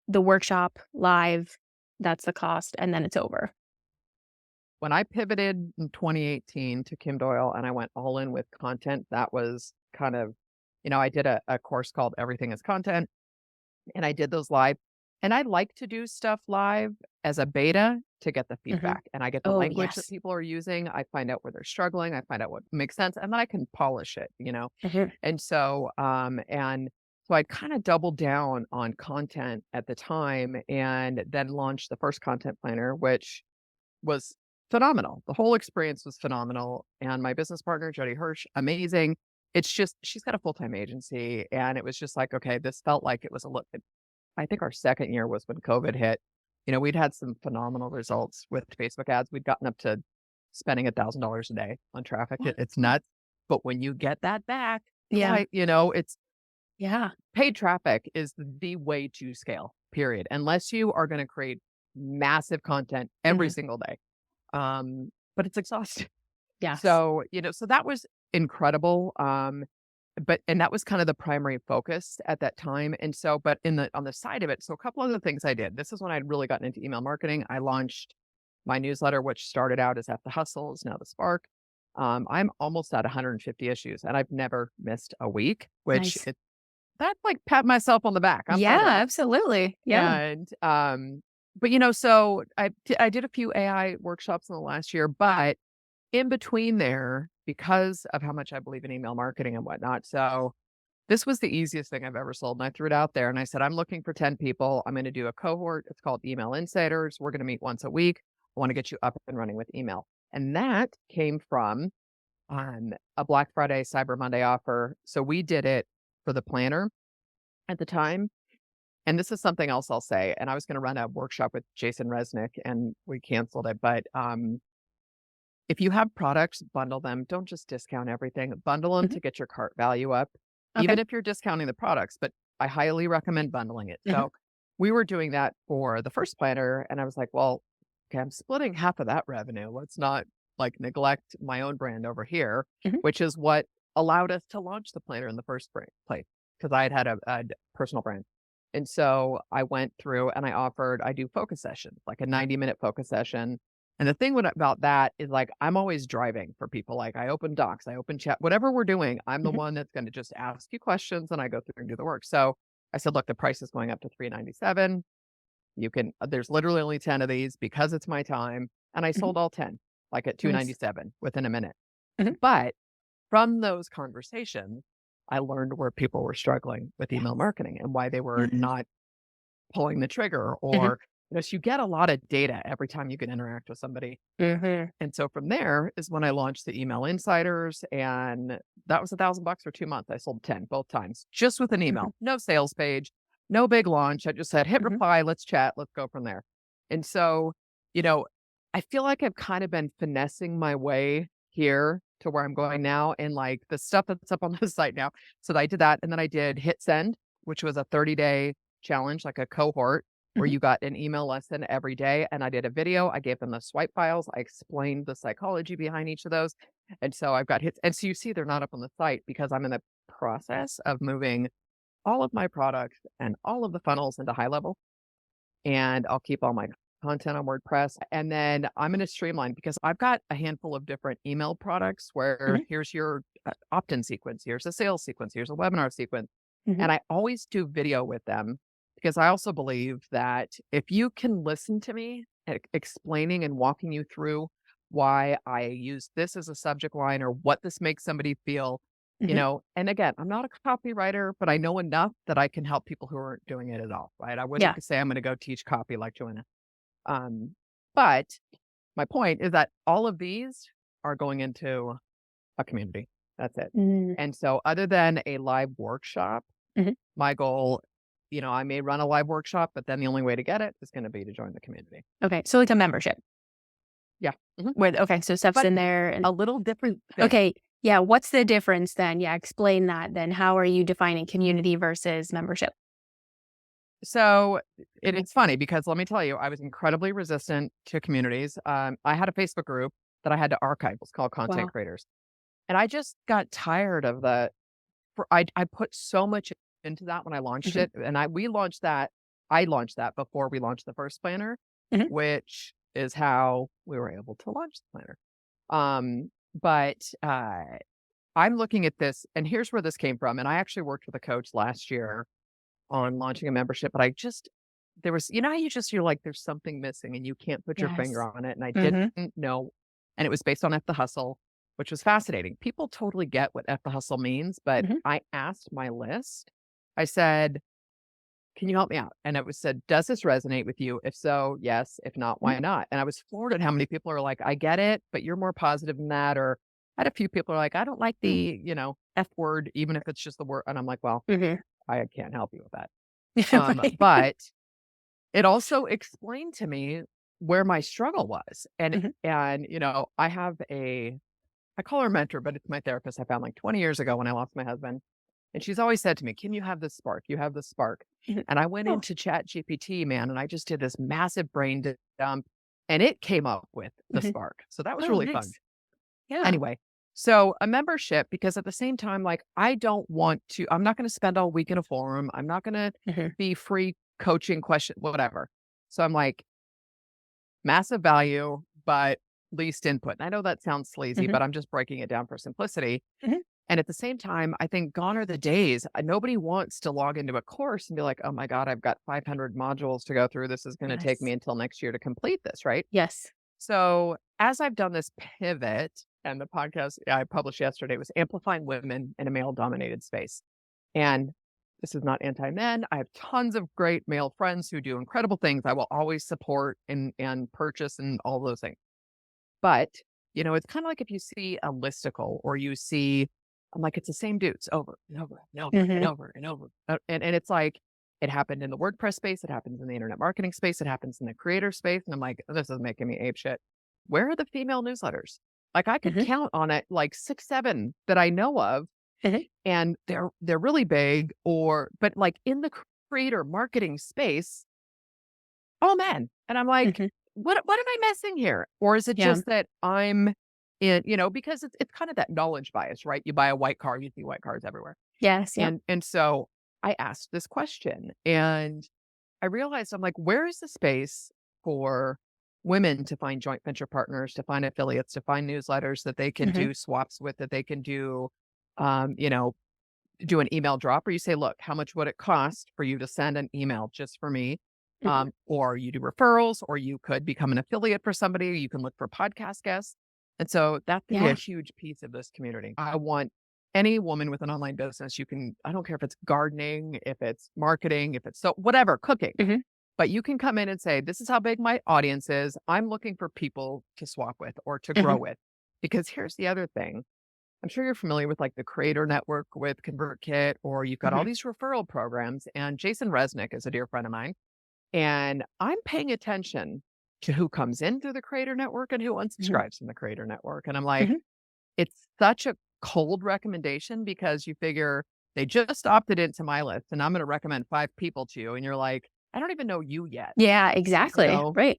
the workshop live, that's the cost, and then it's over? When I pivoted in 2018 to Kim Doyal and I went all in with content, that was kind of, I did a course called Everything is Content and I did those live. And I like to do stuff live as a beta to get the Mhm. feedback, and I get the Oh, language that yes. people are using. I find out where they're struggling. I find out what makes sense, and then I can polish it, Mhm. And so I kind of doubled down on content at the time and then launched the first content planner, which was phenomenal. The whole experience was phenomenal. And my business partner, Jody Hirsch, amazing. It's just, she's got a full-time agency. And it was just like, okay, this felt like it was a look. I think our second year was when COVID hit. We'd had some phenomenal results with Facebook ads. We'd gotten up to spending $1,000 a day on traffic. Wow. It's nuts. But when you get that back, Yeah. it's Yeah. paid traffic is the way to scale, period. Unless you are going to create massive content every Mhm. single day. But it's exhausting. Yes. So that was incredible. And that was kind of the primary focus at that time. And so, but on the side of it, so a couple other things I did. This is when I'd really gotten into email marketing. I launched my newsletter, which started out as F the Hustle, is now the Spark. I'm almost at 150 issues, and I've never missed a week, which Nice. that's like pat myself on the back. I'm Yeah, proud of that. absolutely. Yeah. So I did a few AI workshops in the last year, but in between there, because of how much I believe in email marketing and whatnot. So this was the easiest thing I've ever sold. And I threw it out there and I said, I'm looking for 10 people. I'm going to do a cohort. It's called Email Insiders. We're going to meet once a week. I want to get you up and running with email. And that came from a Black Friday, Cyber Monday offer. So we did it for the planner at the time. And this is something else I'll say. And I was going to run a workshop with Jason Resnick and we canceled it. But if you have products, bundle them. Don't just discount everything. Bundle them Mhm. to get your cart value up, Okay. even if you're discounting the products. But I highly recommend bundling it. Mhm. So we were doing that for the first planner. And I was like, well, okay, I'm splitting half of that revenue. Let's not like neglect my own brand over here, Mhm. which is what allowed us to launch the planner in the first place because I had a personal brand. And so I went through and I do focus sessions, like a 90-minute focus session. And the thing about that is like, I'm always driving for people. Like I open docs, I open chat, whatever we're doing, I'm the Mhm. one that's going to just ask you questions and I go through and do the work. So I said, look, the price is going up to $397. There's literally only 10 of these because it's my time. And I Mhm. sold all 10, like at Nice. 297 within a minute. Mhm. But from those conversations, I learned where people were struggling with Yes. email marketing and why they were Mhm. not pulling the trigger Mhm. or, so you get a lot of data every time you can interact with somebody. Mhm. And so from there is when I launched the Email Insiders, and that was $1,000 for 2 months. I sold 10 both times, just with an Mhm. email, no sales page, no big launch. I just said, hit Mhm. reply, let's chat, let's go from there. And so, you know, I feel like I've kind of been finessing my way here to where I'm going now and like the stuff that's up on the site now. So I did that. And then I did Hit Send, which was a 30-day challenge, like a cohort where Mhm. you got an email lesson every day. And I did a video. I gave them the swipe files. I explained the psychology behind each of those. And so I've got hits. And so you see they're not up on the site because I'm in the process of moving all of my products and all of the funnels into high level. And I'll keep all my content on WordPress. And then I'm going to streamline because I've got a handful of different email products where Mhm. here's your opt-in sequence, here's a sales sequence, here's a webinar sequence. Mhm. And I always do video with them because I also believe that if you can listen to me explaining and walking you through why I use this as a subject line or what this makes somebody feel, Mhm. and again, I'm not a copywriter, but I know enough that I can help people who aren't doing it at all, right? I Yeah. wouldn't say I'm going to go teach copy like Joanna. Um, but my point is that all of these are going into a community. That's it. Mm. And so other than a live workshop, Mhm. my goal, I may run a live workshop, but then the only way to get it is going to be to join the community. Okay. So like a membership. Yeah. Mhm. Okay, so stuff's But in there and a little different thing. okay. Yeah, what's the difference then? Yeah, explain that then. How are you defining community versus membership? So it's funny because let me tell you, I was incredibly resistant to communities. I had a Facebook group that I had to archive. It's called Content Wow. Creators. And I just got tired of I put so much into that when I launched Mhm. it. And I launched that before we launched the first planner, Mhm. which is how we were able to launch the planner. But I'm looking at this, and here's where this came from. And I actually worked with a coach last year on launching a membership, but I just there was, you know, how you're like, there's something missing and you can't put your finger Yes. on it. And I Mhm. didn't know. And it was based on F the Hustle, which was fascinating. People totally get what F the Hustle means, but Mhm. I asked my list, I said, can you help me out? And it was said, does this resonate with you? If so, yes. If not, Mhm. why not? And I was floored at how many people are like, I get it, but you're more positive than that. Or I had a few people are like, I don't like the, F word, even if it's just the word. And I'm like, well, Mhm. I can't help you with that. Right. But it also explained to me where my struggle was. Mhm. And, I have I call her mentor, but it's my therapist I found like 20 years ago when I lost my husband. And she's always said to me, Kim, you have this spark. You have this spark. Mhm. And I went Oh. into Chat GPT, man, and I just did this massive brain dump and it came up with the Mhm. spark. So that was Oh, really fun. nice. Yeah. Anyway, so a membership, because at the same time, like, I'm not going to spend all week in a forum. I'm not going to Mhm. be free coaching question, whatever. So I'm like, massive value, but least input. And I know that sounds sleazy, Mhm. but I'm just breaking it down for simplicity. Mhm. And at the same time, I think gone are the days. Nobody wants to log into a course and be like, oh my God, I've got 500 modules to go through. This is going to take Yes. me until next year to complete this, right? Yes. So as I've done this pivot, and the podcast I published yesterday was amplifying women in a male dominated space. And this is not anti-men. I have tons of great male friends who do incredible things. I will always support and purchase and all those things. But, it's kind of like if you see a listicle or you see, I'm like, it's the same dudes over and over and over and Mhm. over and over. And it's like, it happened in the WordPress space. It happens in the internet marketing space. It happens in the creator space. And I'm like, this is making me ape shit. Where are the female newsletters? Like I could Mhm. count on it like 6, 7 that I know of, Mhm. and they're really big, but like in the creator marketing space, all men. And I'm like, Mhm. what am I missing here? Or is it Yeah. just that I'm because it's kind of that knowledge bias, right? You buy a white car, you see white cars everywhere. Yes. Yep. And so I asked this question and I realized I'm like, where is the space for women to find joint venture partners, to find affiliates, to find newsletters that they can Mhm. do swaps with, that they can do, um, you know, do an email drop, or you say, look, how much would it cost for you to send an email just for me? Mhm. Or you do referrals, or you could become an affiliate for somebody, or you can look for podcast guests. And so that's going to be a Yeah. huge piece of this community. I want any woman with an online business, I don't care if it's gardening, if it's marketing, if it's so whatever, cooking, Mhm. but you can come in and say, this is how big my audience is. I'm looking for people to swap with or to grow Mhm. with. Because here's the other thing. I'm sure you're familiar with like the creator network with ConvertKit, or you've got all Mhm. these referral programs. And Jason Resnick is a dear friend of mine. And I'm paying attention to who comes in through the creator network and who Mhm. unsubscribes from the creator network. And I'm like, Mhm. it's such a cold recommendation because you figure they just opted into my list and I'm going to recommend 5 people to you. And you're like, I don't even know you yet. Yeah. Exactly. So Right.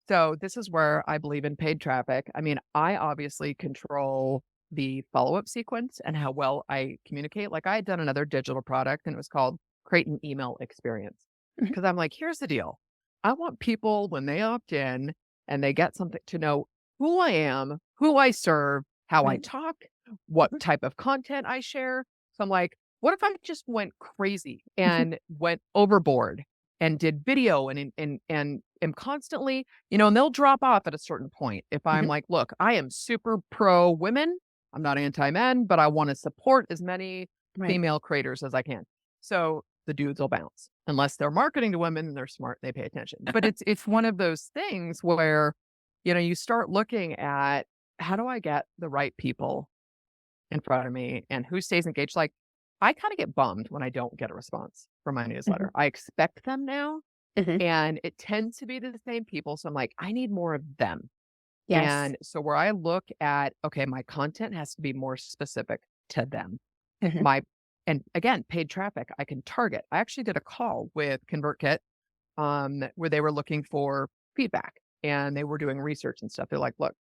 So this is where I believe in paid traffic. I mean, I obviously control the follow-up sequence and how well I communicate. Like I had done another digital product and it was called Create an Email Experience. Mhm. Because I'm like, here's the deal. I want people when they opt in and they get something to know who I am, who I serve, how I Right. talk, what Mhm. type of content I share. So I'm like, what if I just went crazy and went overboard and did video and am constantly, and they'll drop off at a certain point. If I'm Mhm. like, look, I am super pro women. I'm not anti-men, but I want to support as many Right. female creators as I can. So the dudes will bounce. Unless they're marketing to women and they're smart, they pay attention. But it's one of those things where, you start looking at how do I get the right people in front of me and who stays engaged. Like I kind of get bummed when I don't get a response from my Mhm. newsletter. I expect them now Mhm. and it tends to be the same people. So I'm like, I need more of them. Yes. And so where I look at, okay, my content has to be more specific to them. Mhm. My, and again, paid traffic, I can target. I actually did a call with ConvertKit where they were looking for feedback and they were doing research and stuff. They're like, look,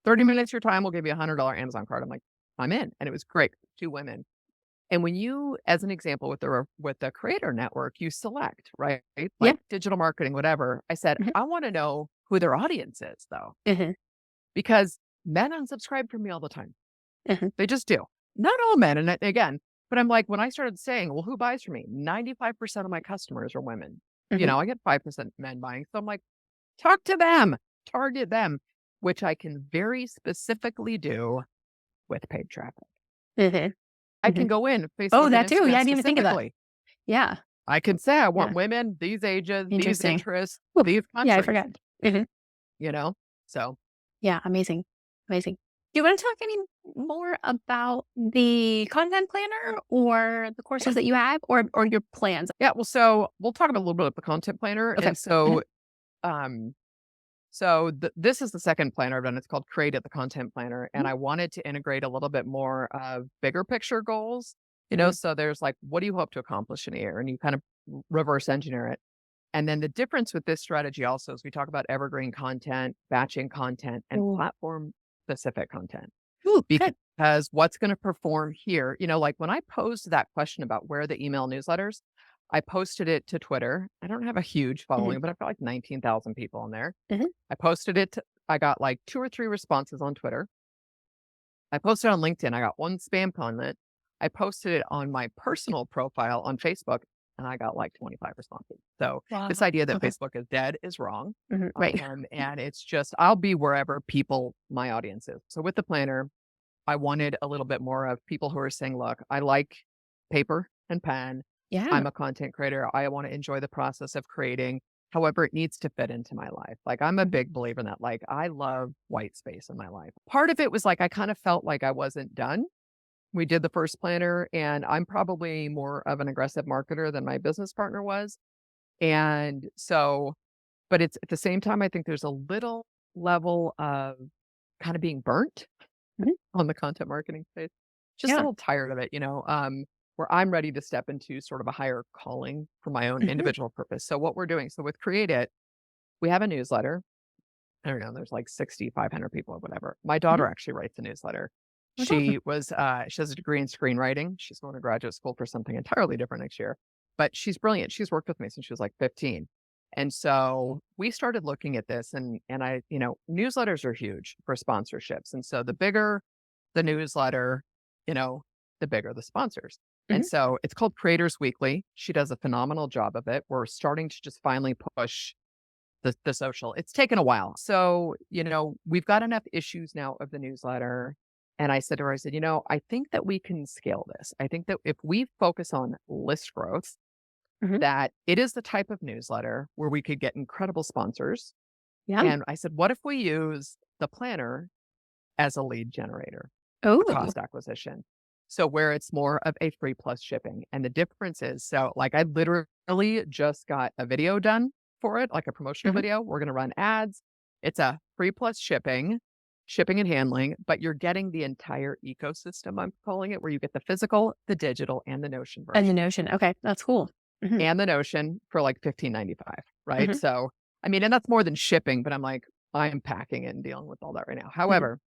30 minutes of your time, we'll give you $100 Amazon card. I'm like, I'm in. And it was great. 2 women. And when you, as an example, with the creator network, you select, right? Yeah. Like digital marketing, whatever. I said, Mhm. I want to know who their audience is though, Mhm. because men unsubscribe from me all the time. Mhm. They just do. Not all men. And again, but I'm like, when I started saying, well, who buys from me? 95% of my customers are women. You Mhm. know, I get 5% men buying. So I'm like, talk to them, target them, which I can very specifically do with paid traffic. Mhm. I can Mhm. go in Oh, Facebook and that too. Yeah, Instagram I didn't even think of that. specifically. Yeah. I can say I want Yeah. women, these ages, these Interesting. interests, Ooh, these yeah, I countries, forgot. Mhm. you know? So, Yeah, amazing. Amazing. Do you wanna talk any more about the content planner or the courses that you have or your plans? yeah, well, so we'll talk about a little bit of the content planner. Okay. And Mhm. so, um, this is the second planner I've done. It's called Create It, the Content Planner, and Mhm. I wanted to integrate a little bit more of bigger picture goals. You know, Mhm. so there's like, what do you hope to accomplish in a year? And you kind of reverse engineer it. And then the difference with this strategy also is we talk about evergreen content, batching content, and Ooh. platform specific content. Ooh, good. Because what's going to perform here, you know, like when I posed that question about where the email newsletters, I posted it to Twitter. I don't have a huge Mhm. following, but I've got like 19,000 people on there. Mhm. I posted it. I got like 2 or 3 responses on Twitter. I posted on LinkedIn. I got one spam comment. I posted it on my personal profile on Facebook and I got like 25 responses. So this Wow. idea that Okay. Facebook is dead is wrong. Mhm. Right. And it's just, I'll be wherever people, my audience is. So with the planner, I wanted a little bit more of people who are saying, look, I like paper and pen. Yeah. I'm a content creator. I want to enjoy the process of creating. However, it needs to fit into my life. Like I'm a Mhm. big believer in that. Like I love white space in my life. Part of it was like I kind of felt like I wasn't done. We did the first planner and I'm probably more of an aggressive marketer than my business partner was. And so, but it's at the same time, I think there's a little level of kind of being burnt Mhm. on the content marketing space. Just a Yeah. little tired of it, where I'm ready to step into sort of a higher calling for my own Mhm. individual purpose. So what we're doing, so with Create It, we have a newsletter. I don't know, there's like 6,500 people or whatever. My Mhm. daughter actually writes a newsletter. That's awesome. She has a degree in screenwriting. She's going to graduate school for something entirely different next year, but she's brilliant. She's worked with me since she was like 15. And so we started looking at this and I, newsletters are huge for sponsorships. And so the bigger the newsletter, you know, the bigger the sponsors. And Mhm. so it's called Creators Weekly. She does a phenomenal job of it. We're starting to just finally push the social. It's taken a while. So, we've got enough issues now of the newsletter. And I said to her, I said, I think that we can scale this. I think that if we focus on list growth, Mhm. that it is the type of newsletter where we could get incredible sponsors. Yeah. And I said, what if we use the planner as a lead generator for Oh. cost acquisition? So where it's more of a free plus shipping. And the difference is, so like I literally just got a video done for it, like a promotional Mhm. video. We're going to run ads. It's a free plus shipping and handling, but you're getting the entire ecosystem, I'm calling it, where you get the physical, the digital, and the Notion And the version. Notion. Okay, that's cool. Mhm. And the Notion for like 15.95, right? Mhm. So, I mean, and that's more than shipping, but I'm like, I'm packing it and dealing with all that right now. Mhm. However,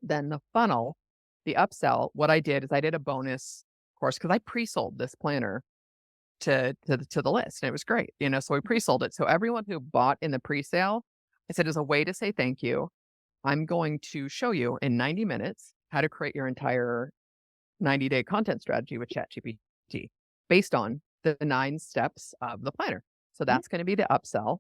then the funnel, the upsell, what I did is I did a bonus course because I pre-sold this planner to the list and it was great, so we pre-sold it. So everyone who bought in the pre-sale, I said, as a way to say thank you, I'm going to show you in 90 minutes how to create your entire 90-day content strategy with ChatGPT based on the 9 steps of the planner. So Mhm. that's going to be the upsell.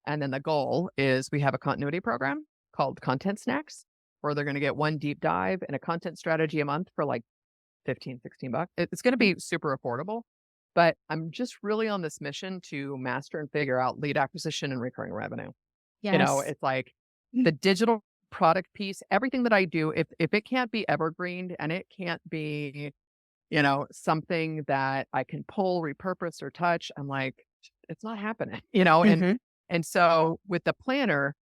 And then the goal is we have a continuity program called Content Snacks, where they're going to get one deep dive and a content strategy a month for like 15, $16. It's going to Mhm. be super affordable, but I'm just really on this mission to master and figure out lead acquisition and recurring revenue. Yes. It's like the digital product piece, everything that I do, if it can't be evergreen and it can't be, something that I can pull, repurpose, or touch, I'm like, it's not happening, Mhm. and so with the planner,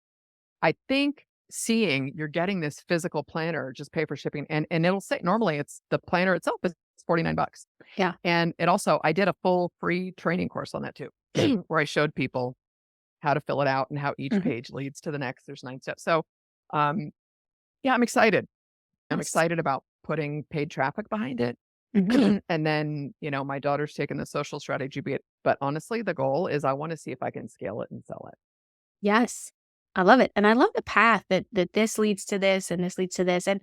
I think seeing you're getting this physical planner, just pay for shipping, and it'll say normally it's the planner itself is $49. Yeah. And it also, I did a full free training course on that too, where I showed people how to fill it out and how each Mhm. page leads to the next. There's 9 steps. So, um, yeah, I'm excited. I'm Yes. excited about putting paid traffic behind it. Mhm. And then, my daughter's taken the social strategy bit, but honestly, the goal is I want to see if I can scale it and sell it. Yes. I love it, and I love the path that this leads to this and this leads to this, and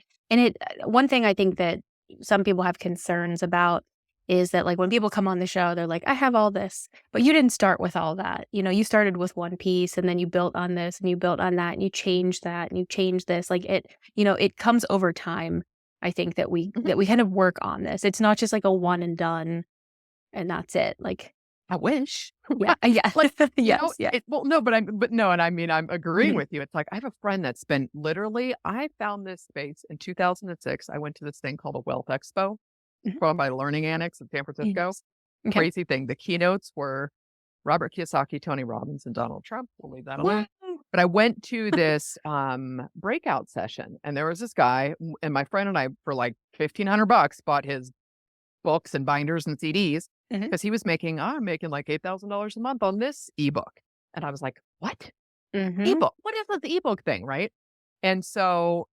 one thing I think that some people have concerns about is that like when people come on the show, they're like, I have all this, but you didn't start with all that. You started with one piece and then you built on this and you built on that and you changed that and you changed this. Like it comes over time. I think that Mhm. we kind of work on this. It's not just like a one and done and that's it. Like, I wish. yeah, yeah, Like, yes, yeah. well, no, but no, and I mean, I'm agreeing Mhm, with you. It's like, I have a friend that's been literally I found this space in 2006. I went to this thing called a Wealth Expo mhm. run by Learning Annex in San Francisco. Yes. Okay. Crazy thing. The keynotes were Robert Kiyosaki, Tony Robbins, and Donald Trump. We'll leave that alone. Woo! But I went to this breakout session, and there was this guy, and my friend and I, for like $1,500, bought his books and binders and CDs Mhm, because he was making, I'm making like $8,000 a month on this ebook. And I was like, what? mhm, Ebook? What is this ebook thing? Right. And so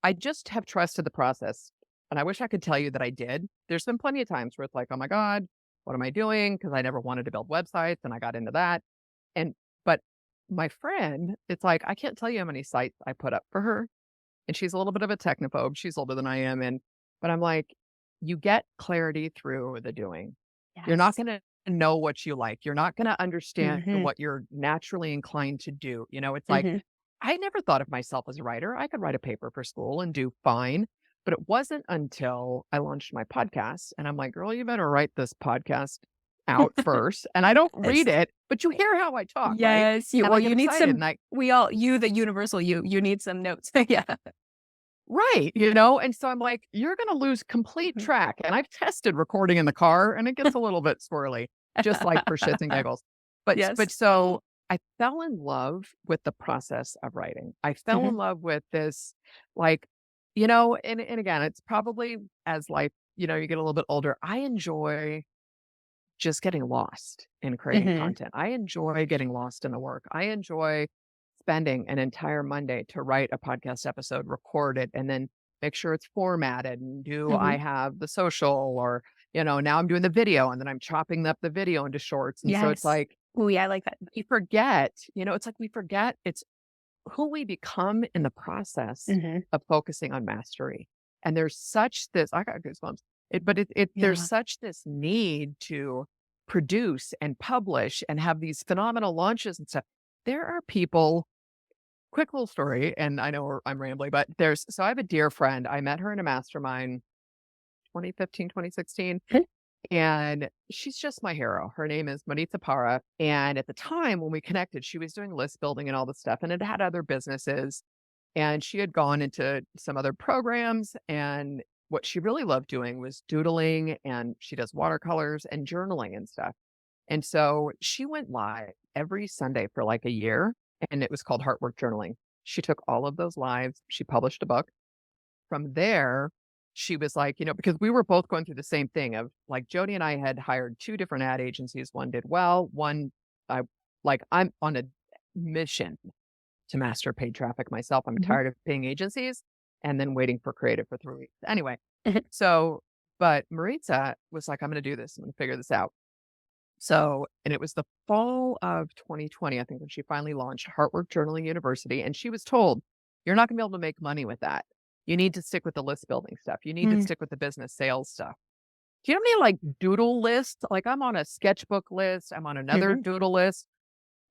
I just have trusted the process. And I wish I could tell you that I did. There's been plenty of times where it's like, oh my God, what am I doing? Because I never wanted to build websites and I got into that. And, but my friend, it's like, I can't tell you how many sites I put up for her. And she's a little bit of a technophobe. She's older than I am. But I'm like, you get clarity through the doing. You're not yes. going to know what you like. You're not going to understand Mhm, what you're naturally inclined to do. It's like, mhm. I never thought of myself as a writer. I could write a paper for school and do fine. But it wasn't until I launched my podcast and I'm like, girl, you better write this podcast out first. And I don't read Yes. it, but you hear how I talk, right? Yes, And I get you need excited some and the universal you need some notes. Yeah. right, and so I'm like, you're going to lose complete Mhm. track. And I've tested recording in the car and it gets a little bit swirly, just like for shits and giggles. But Yes. so I fell in love with the process of writing. I fell in Mhm, love with this, like, and again, it's probably as life, you get a little bit older. I enjoy just getting lost in creating mhm, content. I enjoy getting lost in the work. I enjoy spending an entire Monday to write a podcast episode, record it, and then make sure it's formatted. And do I mhm. have the social or, now I'm doing the video and then I'm chopping up the video into shorts. And so it's Yes. like Oh, yeah, I like that. we forget, it's like we forget it's who we become in the process Mhm. of focusing on mastery. And there's such this, I got goosebumps. There's Yeah. such this need to produce and publish and have these phenomenal launches and stuff. There are people, quick little story, and I know I'm rambling, but so I have a dear friend. I met her in a mastermind 2015, 2016. Mhm, And she's just my hero. Her name is Maritza Para. And at the time when we connected, she was doing list building and all this stuff and it had other businesses. And she had gone into some other programs. And what she really loved doing was doodling and she does watercolors and journaling and stuff. And so she went live every Sunday for like a year and it was called Heartwork Journaling. She took all of those lives. She published a book. From there, she was like, because we were both going through the same thing of like Jody and I had hired two different ad agencies. One did well, one I I'm on a mission to master paid traffic myself. I'm mhm, tired of paying agencies and then waiting for creative for 3 weeks. Anyway, mhm. so but Maritza was like, I'm gonna do this. I'm gonna figure this out. So, and it was the fall of 2020, I think, when she finally launched Heartwork Journaling University. And she was told, you're not going to be able to make money with that. You need to stick with the list building stuff. You need to Mm, stick with the business sales stuff. Do you know how many like doodle lists? Like I'm on a sketchbook list, I'm on another mhm. doodle list,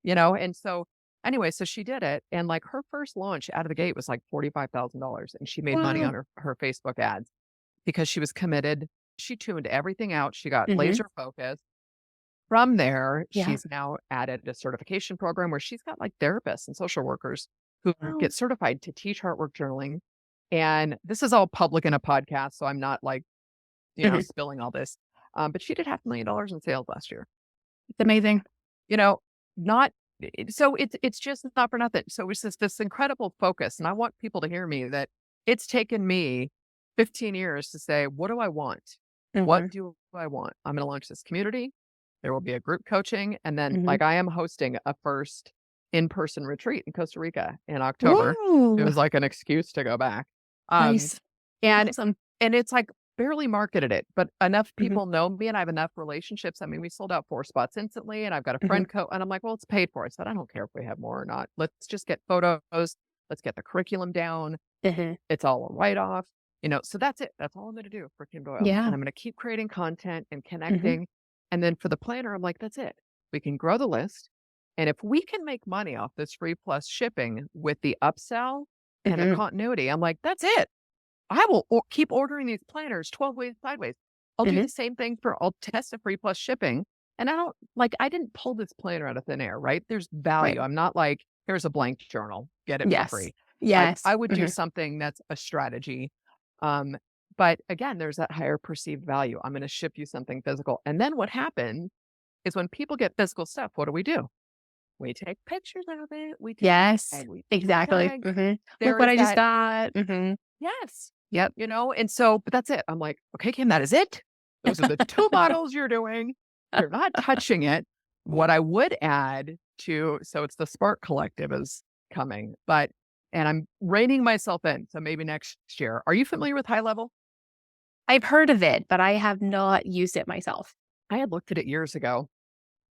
And so, anyway, so she did it. And like her first launch out of the gate was like $45,000. And she made money Wow. on her Facebook ads because she was committed. She tuned everything out. She got Mhm. laser focused. From there, Yeah. she's now added a certification program where she's got like therapists and social workers who Wow. get certified to teach heartwork journaling. And this is all public in a podcast, so I'm not like, Mhm. spilling all this. But she did $500,000 in sales last year. It's amazing. You know, not so it's just not for nothing. So it's this incredible focus, and I want people to hear me that it's taken me 15 years to say, what do I want? What Mhm, do I want? I'm going to launch this community. There will be a group coaching, and then mhm. like I am hosting a first in-person retreat in Costa Rica in October. It Woo! was like an excuse to go back. Um, Nice. and Awesome. and it's like barely marketed it, but enough Mhm, people know me and I have enough relationships. I mean, we sold out 4 spots instantly and I've got a mhm, friend and I'm like, well, it's paid for. I said, I don't care if we have more or not. Let's just get photos. Let's get the curriculum down. mhm. It's all a write off. So that's it. That's all I'm going to do for Kim Doyal. Yeah. And I'm going to keep creating content and Mhm. connecting. And then for the planner, I'm like, that's it. We can grow the list. And if we can make money off this free plus shipping with the upsell and the Mhm. continuity, I'm like, that's it. I will keep ordering these planners 12 ways sideways. I'll do Mhm. the same thing I'll test a free plus shipping. And I didn't pull this planner out of thin air, right? There's Right. value. I'm not like, here's a blank journal, get it for Yes. free. I Yes. would do Mhm. something that's a strategy. Um, but again, there's that higher perceived value. I'm going to ship you something physical. And then what happens is when people get physical stuff, what do? We take pictures of it. We Yes. tag, we Exactly. tag. Mhm. Look There what is I just that. got. Mhm. Yes. Yep. And so, but that's it. I'm like, okay, Kim, that is it. Those are the two models you're doing. You're not touching it. What I would add so it's the Spark Collective is coming, and I'm reining myself in. So maybe next year. Are you familiar with High Level? I've heard of it, but I have not used it myself. I had looked at it years ago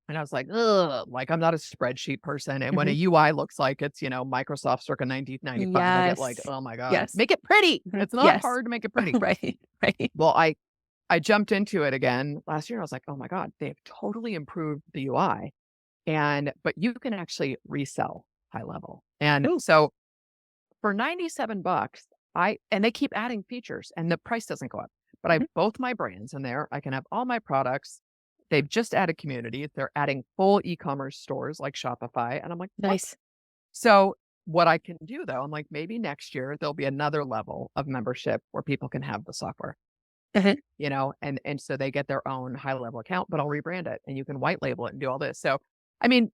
and I was like, ugh, like I'm not a spreadsheet person. And when a Mhm. UI looks like it's, Microsoft circa 1995, I get like, Yes. oh my God, Yes. make it pretty. Mhm. It's not Yes. hard to make it pretty. Right. Right. Well, I jumped into it again last year. I was like, "Oh my god, they've totally improved the UI." But you can actually resell High Level. And Ooh. so for 97 bucks, and they keep adding features and the price doesn't go up. But I have Mhm. both my brands in there. I can have all my products. They've just added community. They're adding full e-commerce stores like Shopify. And I'm like, what? Nice. So what I can do though, I'm like, maybe next year there'll be another level of membership where people can have the software. Mhm. And so they get their own high level account, but I'll rebrand it and you can white label it and do all this. So, I mean,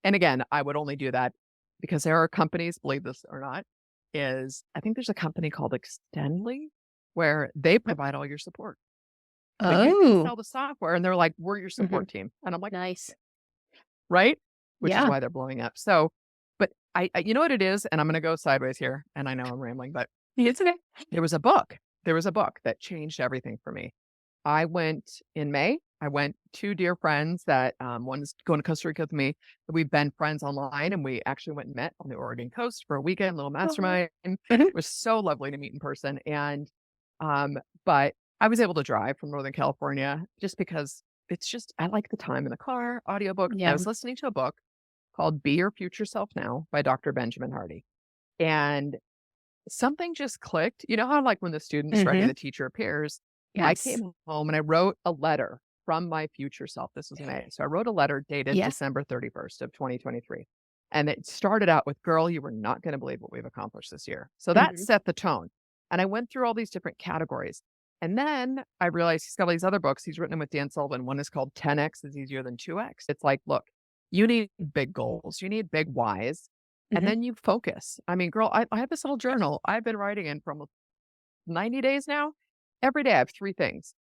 and again, I would only do that because there are companies, believe this or not, I think there's a company called Extendly where they Yep. provide all your support. So you can Oh. sell the software and they're like, we're your Mhm. support team. And I'm like, Nice. right. Which is Yeah. why they're blowing up. So, but you know what it is? And I'm going to go sideways here. And I know I'm rambling, but It's okay. there was a book. There was a book that changed everything for me. I went in May. I went 2 dear friends that, one's going to Costa Rica with me. We've been friends online, and we actually went and met on the Oregon coast for a weekend, little Oh. mastermind. It Mhm. was so lovely to meet in person, but I was able to drive from Northern California just because I like the time in the car, audiobook. I Yeah. was listening to a book called Be Your Future Self Now by Dr. Benjamin Hardy, and something just clicked. You know how, like, when the student's ready, Mhm. the teacher appears? I Yes. came home and I wrote a letter from my future self. This was May. So I wrote a letter dated Yes. December 31st of 2023. And it started out with, "Girl, you were not going to believe what we've accomplished this year." So that Mhm. set the tone. And I went through all these different categories. And then I realized he's got all these other books. He's written them with Dan Sullivan. One is called 10X is easier than 2X. It's like, look, you need big goals. You need big whys. And Mhm. then you focus. I mean, girl, I have this little journal I've been writing in for almost 90 days now. Every day I have 3 things.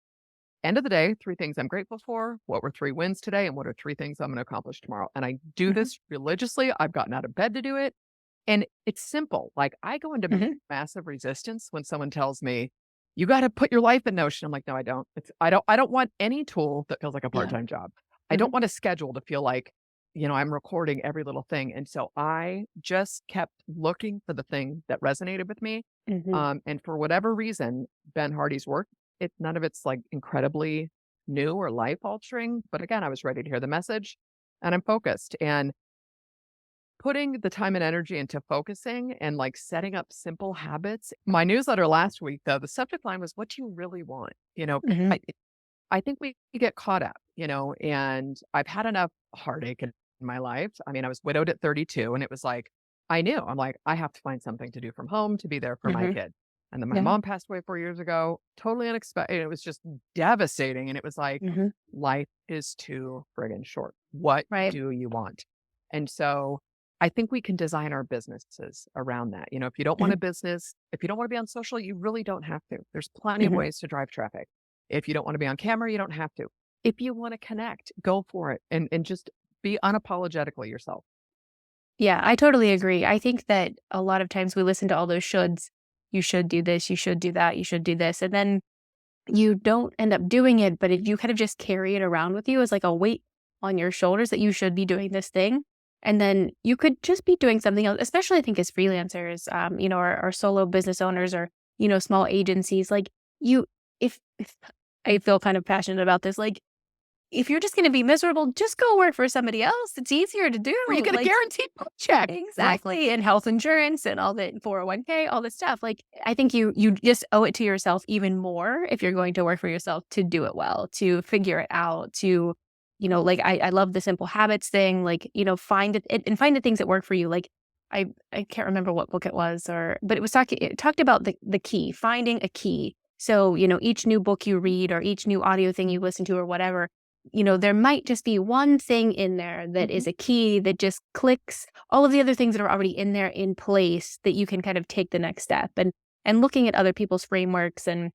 End of the day, 3 things I'm grateful for. What were 3 wins today? And what are 3 things I'm going to accomplish tomorrow? And I do Mhm. this religiously. I've gotten out of bed to do it. And it's simple. Like I go into Mhm. massive resistance when someone tells me, you got to put your life in Notion. I'm like, no, I don't. I don't want any tool that feels like a Yeah. part-time job. I don't Mhm. want a schedule to feel like, I'm recording every little thing. And so I just kept looking for the thing that resonated with me. Mhm. And for whatever reason, Ben Hardy's work, none of it's like incredibly new or life altering. But again, I was ready to hear the message and I'm focused. And putting the time and energy into focusing and like setting up simple habits. My newsletter last week, though, the subject line was, what do you really want? Mhm. I think we get caught up, and I've had enough heartache in my life. I mean, I was widowed at 32 and it was like, I'm like, I have to find something to do from home to be there for my Mhm. kid. And then my Yeah. mom passed away 4 years ago, totally unexpected. It was just devastating. And it was like, Mhm. life is too friggin' short. What Right. do you want? And so I think we can design our businesses around that. If you don't want Mhm. a business, if you don't want to be on social, you really don't have to. There's plenty of Mhm. ways to drive traffic. If you don't want to be on camera, you don't have to. If you want to connect, go for it and just be unapologetically yourself. Yeah, I totally agree. I think that a lot of times we listen to all those shoulds. You should do this, you should do that, you should do this. And then you don't end up doing it, but if you kind of just carry it around with you as like a weight on your shoulders that you should be doing this thing, and then you could just be doing something else, especially I think as freelancers, or solo business owners or small agencies, like if I feel kind of passionate about this, like if you're just going to be miserable, just go work for somebody else. It's easier to do. Or you get a Like, guaranteed paycheck. exactly. And health insurance and all the 401k, all this stuff. Like, I think you just owe it to yourself even more if you're going to work for yourself to do it well, to figure it out, to, like I love the simple habits thing, like, find it and find the things that work for you. Like I can't remember what book it was but it talked about the key, finding a key. So, each new book you read or each new audio thing you listen to or whatever, there might just be one thing in there that is a key that just clicks all of the other things that are already in there in place that you can kind of take the next step. And looking at other people's frameworks and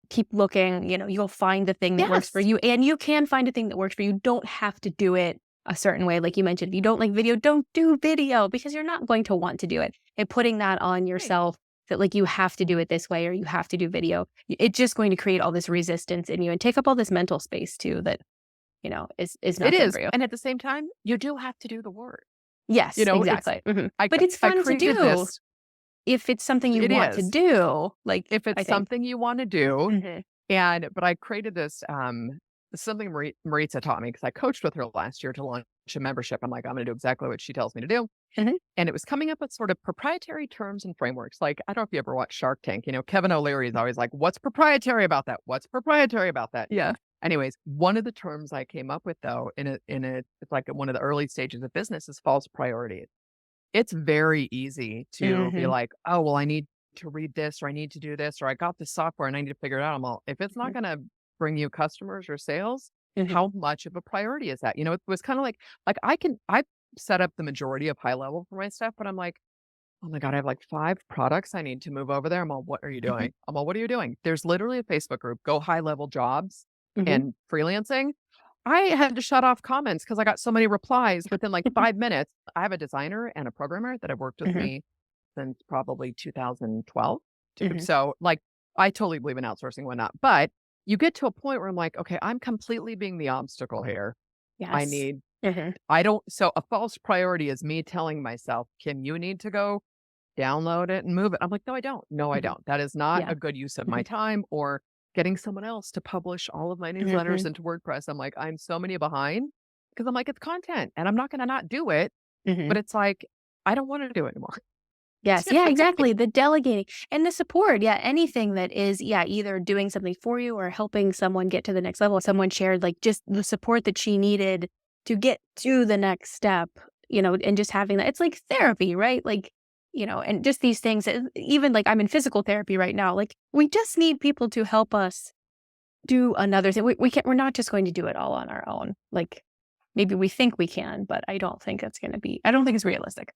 keep looking, you'll find the thing that works for you. And you can find a thing that works for you. You don't have to do it a certain way. Like you mentioned, if you don't like video, don't do video because you're not going to want to do it. And putting that on yourself that like you have to do it this way or you have to do video, it's just going to create all this resistance in you and take up all this mental space too that is not good for you. And at the same time, you do have to do the work. Yes, exactly. But it's fun to do this. if it's something you want to do. Like if it's something you want to do. But I created this, something Maritza taught me because I coached with her last year to launch a membership. I'm like, I'm going to do exactly what she tells me to do. And it was coming up with sort of proprietary terms and frameworks. Like, I don't know if you ever watched Shark Tank, Kevin O'Leary is always like, what's proprietary about that? What's proprietary about that? Yeah. Anyways, one of the terms I came up with though, it's like one of the early stages of business is false priorities. It's very easy to be like, oh, well, I need to read this or I need to do this or I got this software and I need to figure it out. I'm all, if it's not going to bring you customers or sales, how much of a priority is that? It was kind of like I set up the majority of high level for my stuff, but I'm like, oh my God, I have like 5 products I need to move over there. I'm all, what are you doing? I'm all, what are you doing? There's literally a Facebook group, go high level jobs and freelancing. I had to shut off comments because I got so many replies within like 5 minutes. I have a designer and a programmer that have worked with me since probably 2012. So like, I totally believe in outsourcing and whatnot, but you get to a point where I'm like, okay, I'm completely being the obstacle here. Yes. I need, so a false priority is me telling myself, Kim, you need to go download it and move it. I'm like, no, I don't. No, I don't. That is not a good use of my time or getting someone else to publish all of my newsletters into WordPress. I'm like, I'm so many behind because I'm like, it's content and I'm not going to not do it. But it's like, I don't want to do it anymore. Yes. Yeah, exactly. The delegating and the support. Yeah. Anything that is, either doing something for you or helping someone get to the next level. Someone shared like just the support that she needed to get to the next step, and just having that. It's like therapy, right? Like, and just these things, even like I'm in physical therapy right now. Like we just need people to help us do another thing. We're not just going to do it all on our own. Like maybe we think we can, but I don't think I don't think it's realistic.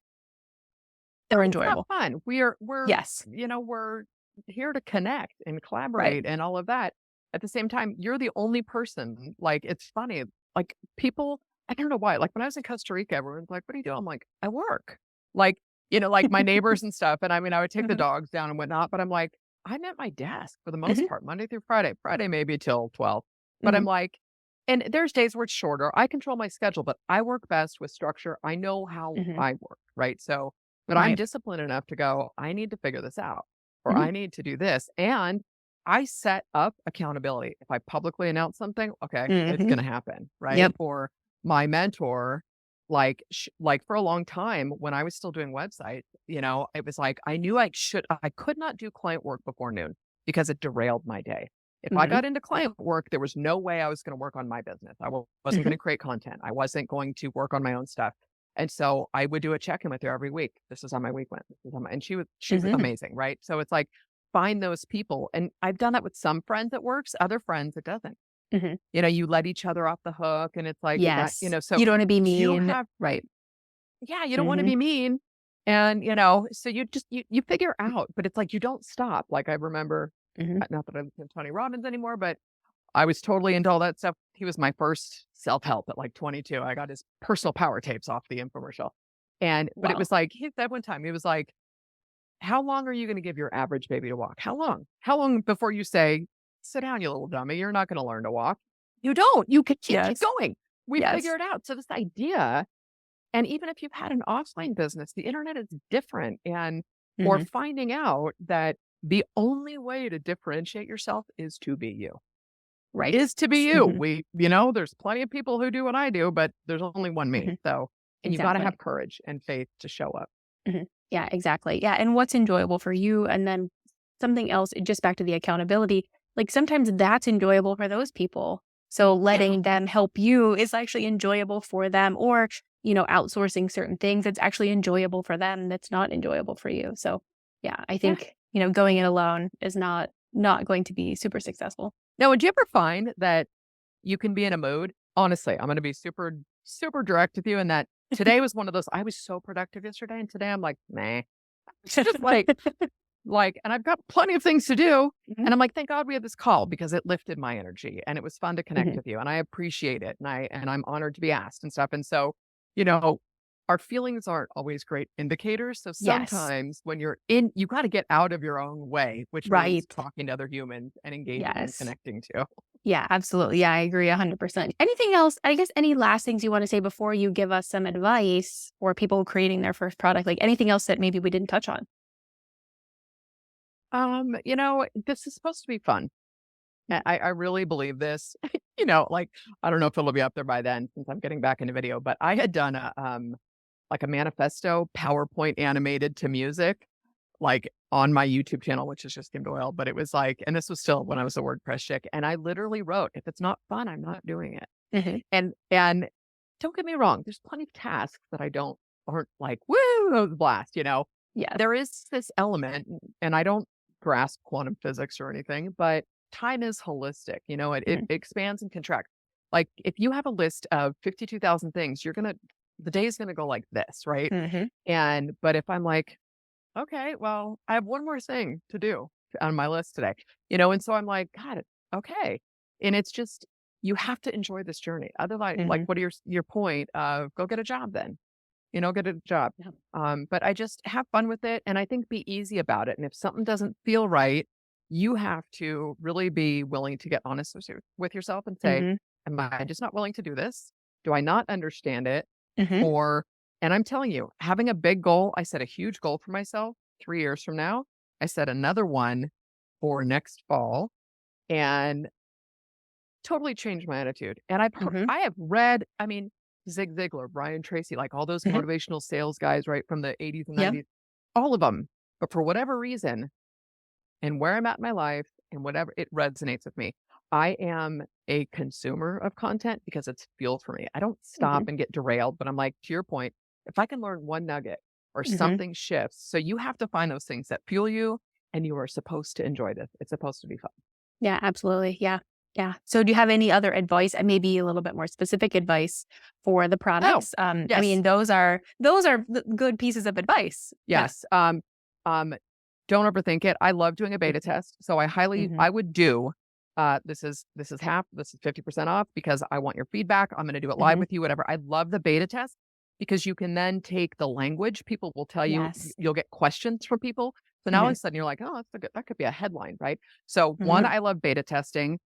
They're enjoyable. It's not fun. We're yes. We're here to connect and collaborate and all of that. At the same time, you're the only person. Like, it's funny. Like people, I don't know why. Like when I was in Costa Rica, everyone's like, what do you do? I'm like, I work. Like, like my neighbors and stuff. And I mean, I would take the dogs down and whatnot, but I'm like, I'm at my desk for the most part, Monday through Friday maybe till 12. But I'm like, and there's days where it's shorter. I control my schedule, but I work best with structure. I know how I work. Right. So, but I'm disciplined enough to go, I need to figure this out or I need to do this. And I set up accountability. If I publicly announce something, okay, it's going to happen. Right. Or my mentor, like for a long time when I was still doing websites, it was like, I knew I could not do client work before noon because it derailed my day. If I got into client work, there was no way I was going to work on my business. I wasn't going to create content. I wasn't going to work on my own stuff. And so I would do a check-in with her every week. This is how my week went. And she was amazing. Right. So it's like, find those people. And I've done that with some friends it works, other friends it doesn't. You let each other off the hook and it's like, yes, so you don't want to be mean. Right. Yeah. You don't want to be mean. And, so you just, you figure out, but it's like, you don't stop. Like I remember, not that I'm Tony Robbins anymore, but I was totally into all that stuff. He was my first self-help at like 22. I got his personal power tapes off the infomercial. But it was like, he said one time, he was like, how long are you going to give your average baby to walk? How long? How long before you say, sit down, you little dummy, you're not going to learn to walk? You don't. You can keep going. We figure it out. So this idea, and even if you've had an offline business, the internet is different. Or finding out that the only way to differentiate yourself is to be you. Right. Is to be you. Mhm. There's plenty of people who do what I do, but there's only one me. Mhm. So, and you got to Exactly. have courage and faith to show up. Mhm. Yeah, exactly. Yeah, and what's enjoyable for you, and then something else, just back to the accountability, like, sometimes that's enjoyable for those people. So letting them help you is actually enjoyable for them, or, outsourcing certain things, it's actually enjoyable for them, that's not enjoyable for you. So, yeah, I Yeah. think, going it alone is not going to be super successful. Now, would you ever find that you can be in a mood? Honestly, I'm going to be super, super direct with you. And that today was one of those, I was so productive yesterday. And today I'm like, nah. It's just and I've got plenty of things to do. Mhm. And I'm like, thank God we had this call because it lifted my energy and it was fun to connect Mhm. with you. And I appreciate it. And I'm honored to be asked and stuff. And so, you know, our feelings aren't always great indicators. So Yes. sometimes when you got to get out of your own way, which means Right. talking to other humans and engaging and Yes. connecting to. Yeah, absolutely. Yeah, I agree 100%. Anything else? I guess any last things you want to say before you give us some advice for people creating their first product? Like anything else that maybe we didn't touch on? This is supposed to be fun. I really believe this. I don't know if it'll be up there by then since I'm getting back into video, but I had done a manifesto PowerPoint animated to music, like on my YouTube channel, which is just Kim Doyal. But it was and this was still when I was a WordPress chick, and I literally wrote, if it's not fun, I'm not doing it. Hmm. And don't get me wrong, there's plenty of tasks that aren't like, woo, blast. Yes. There is this element, and I don't grasp quantum physics or anything, but time is holistic. It Hmm. expands and contracts. Like if you have a list of 52,000 things, the day is gonna go like this, right? Hmm. But if I'm like, okay, well, I have one more thing to do on my list today, and so I'm like, God, okay. And it's just, you have to enjoy this journey. Otherwise, like, Hmm. what are your point of go get a job then, get a job. Yeah. But I just have fun with it. And I think be easy about it. And if something doesn't feel right, you have to really be willing to get honest with yourself and say, Hmm. am I just not willing to do this? Do I not understand it? Hmm. Or, and I'm telling you, having a big goal, I set a huge goal for myself 3 years from now. I set another one for next fall and totally changed my attitude. And Hmm. I have read, Zig Ziglar, Brian Tracy, like all those Hmm. motivational sales guys, right, from the 80s and Yeah. 90s, all of them. But for whatever reason, and where I'm at in my life and whatever, it resonates with me. I am a consumer of content because it's fuel for me. I don't stop Hmm. and get derailed, but I'm like, to your point, if I can learn one nugget or Hmm. something shifts, so you have to find those things that fuel you and you are supposed to enjoy this. It's supposed to be fun. Yeah, absolutely. Yeah. Yeah. So do you have any other advice, and maybe a little bit more specific advice for the Oh, products? I yes. mean, those are good pieces of advice. Yeah. Yes. Um, don't overthink it. I love doing a beta test. So Hmm. I would do, this is 50% off because I want your feedback. I'm going to do it live Hmm. with you, whatever. I love the beta test because you can then take the language. People will tell you, Yes. you'll get questions from people. So now all of Hmm. a sudden you're like, oh, that could be a headline, right? So one, Hmm. I love beta testing.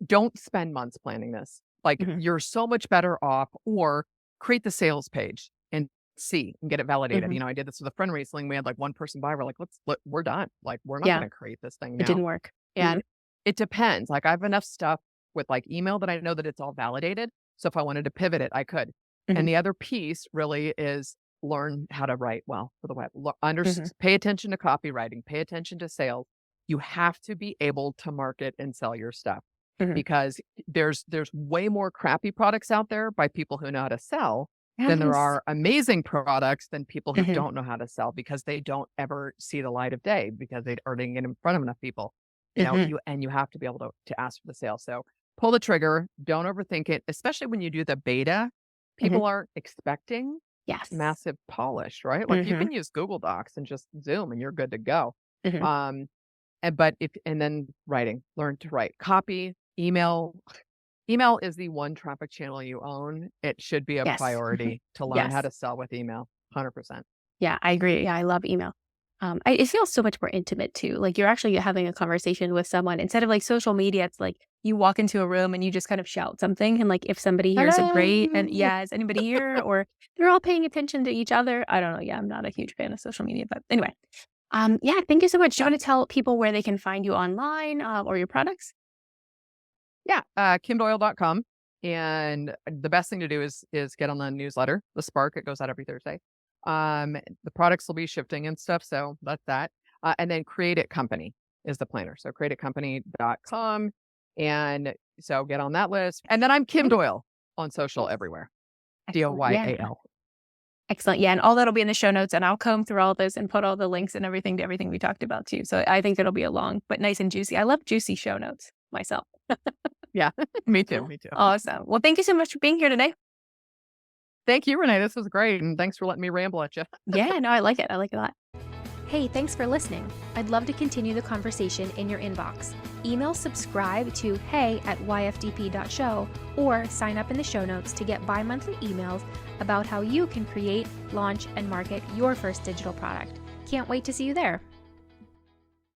Don't spend months planning this. Like Hmm. you're so much better off, or create the sales page and see and get it validated. Hmm. I did this with a friend recently. We had like one person buy. We're like, we're done. Like, we're not Yeah. going to create this thing It now. didn't work. Yeah. And it depends. Like, I have enough stuff with like email that I know that it's all validated. So if I wanted to pivot it, I could. Hmm. And the other piece really is learn how to write well for the web. Hmm. Pay attention to copywriting, pay attention to sales. You have to be able to market and sell your stuff Hmm. because there's way more crappy products out there by people who know how to sell than there Yes. are amazing products than people who Hmm. don't know how to sell because they don't ever see the light of day because they aren't get in front of enough people. Hmm. You have to be able to ask for the sale. So pull the trigger, don't overthink it, especially when you do the beta. Hmm. People aren't expecting Yes. massive polish, right? Like you Hmm. can use Google Docs and just Zoom and you're good to go. Hmm. Um, and then writing, learn to write, copy, email. Email is the one traffic channel you own. It should be a Yes. priority to learn how Yes. to sell with email. 100%. Yeah, I agree. Yeah, I love email. It feels so much more intimate too. Like you're actually having a conversation with someone instead of like social media. It's like you walk into a room and you just kind of shout something, and like if somebody hears it, great. And Hello. yeah, is anybody here? Or they're all paying attention to each other. I don't know. Yeah, I'm not a huge fan of social media, but anyway. Yeah, thank you so much. Do you Yeah. want to tell people where they can find you online or your products? Yeah, kimdoyal.com. And the best thing to do is get on the newsletter, The Spark. It goes out every Thursday. The products will be shifting and stuff, so that's that. And then Create It Company is the planner. So createitcompany.com. And so get on that list. And then I'm Kim Okay. Doyal on social everywhere. Excellent. Yeah. Doyal. Excellent. Yeah. And all that'll be in the show notes. And I'll comb through all this and put all the links and everything to everything we talked about too. So I think it'll be a long, but nice and juicy. I love juicy show notes myself. Yeah, me too. Me too. Awesome. Well, thank you so much for being here today. Thank you, Renee. This was great. And thanks for letting me ramble at you. Yeah. No, I like it. I like it a lot. Hey, thanks for listening. I'd love to continue the conversation in your inbox. Email subscribe to hey@yfdp.show or sign up in the show notes to get bi-monthly emails about how you can create, launch, and market your first digital product. Can't wait to see you there.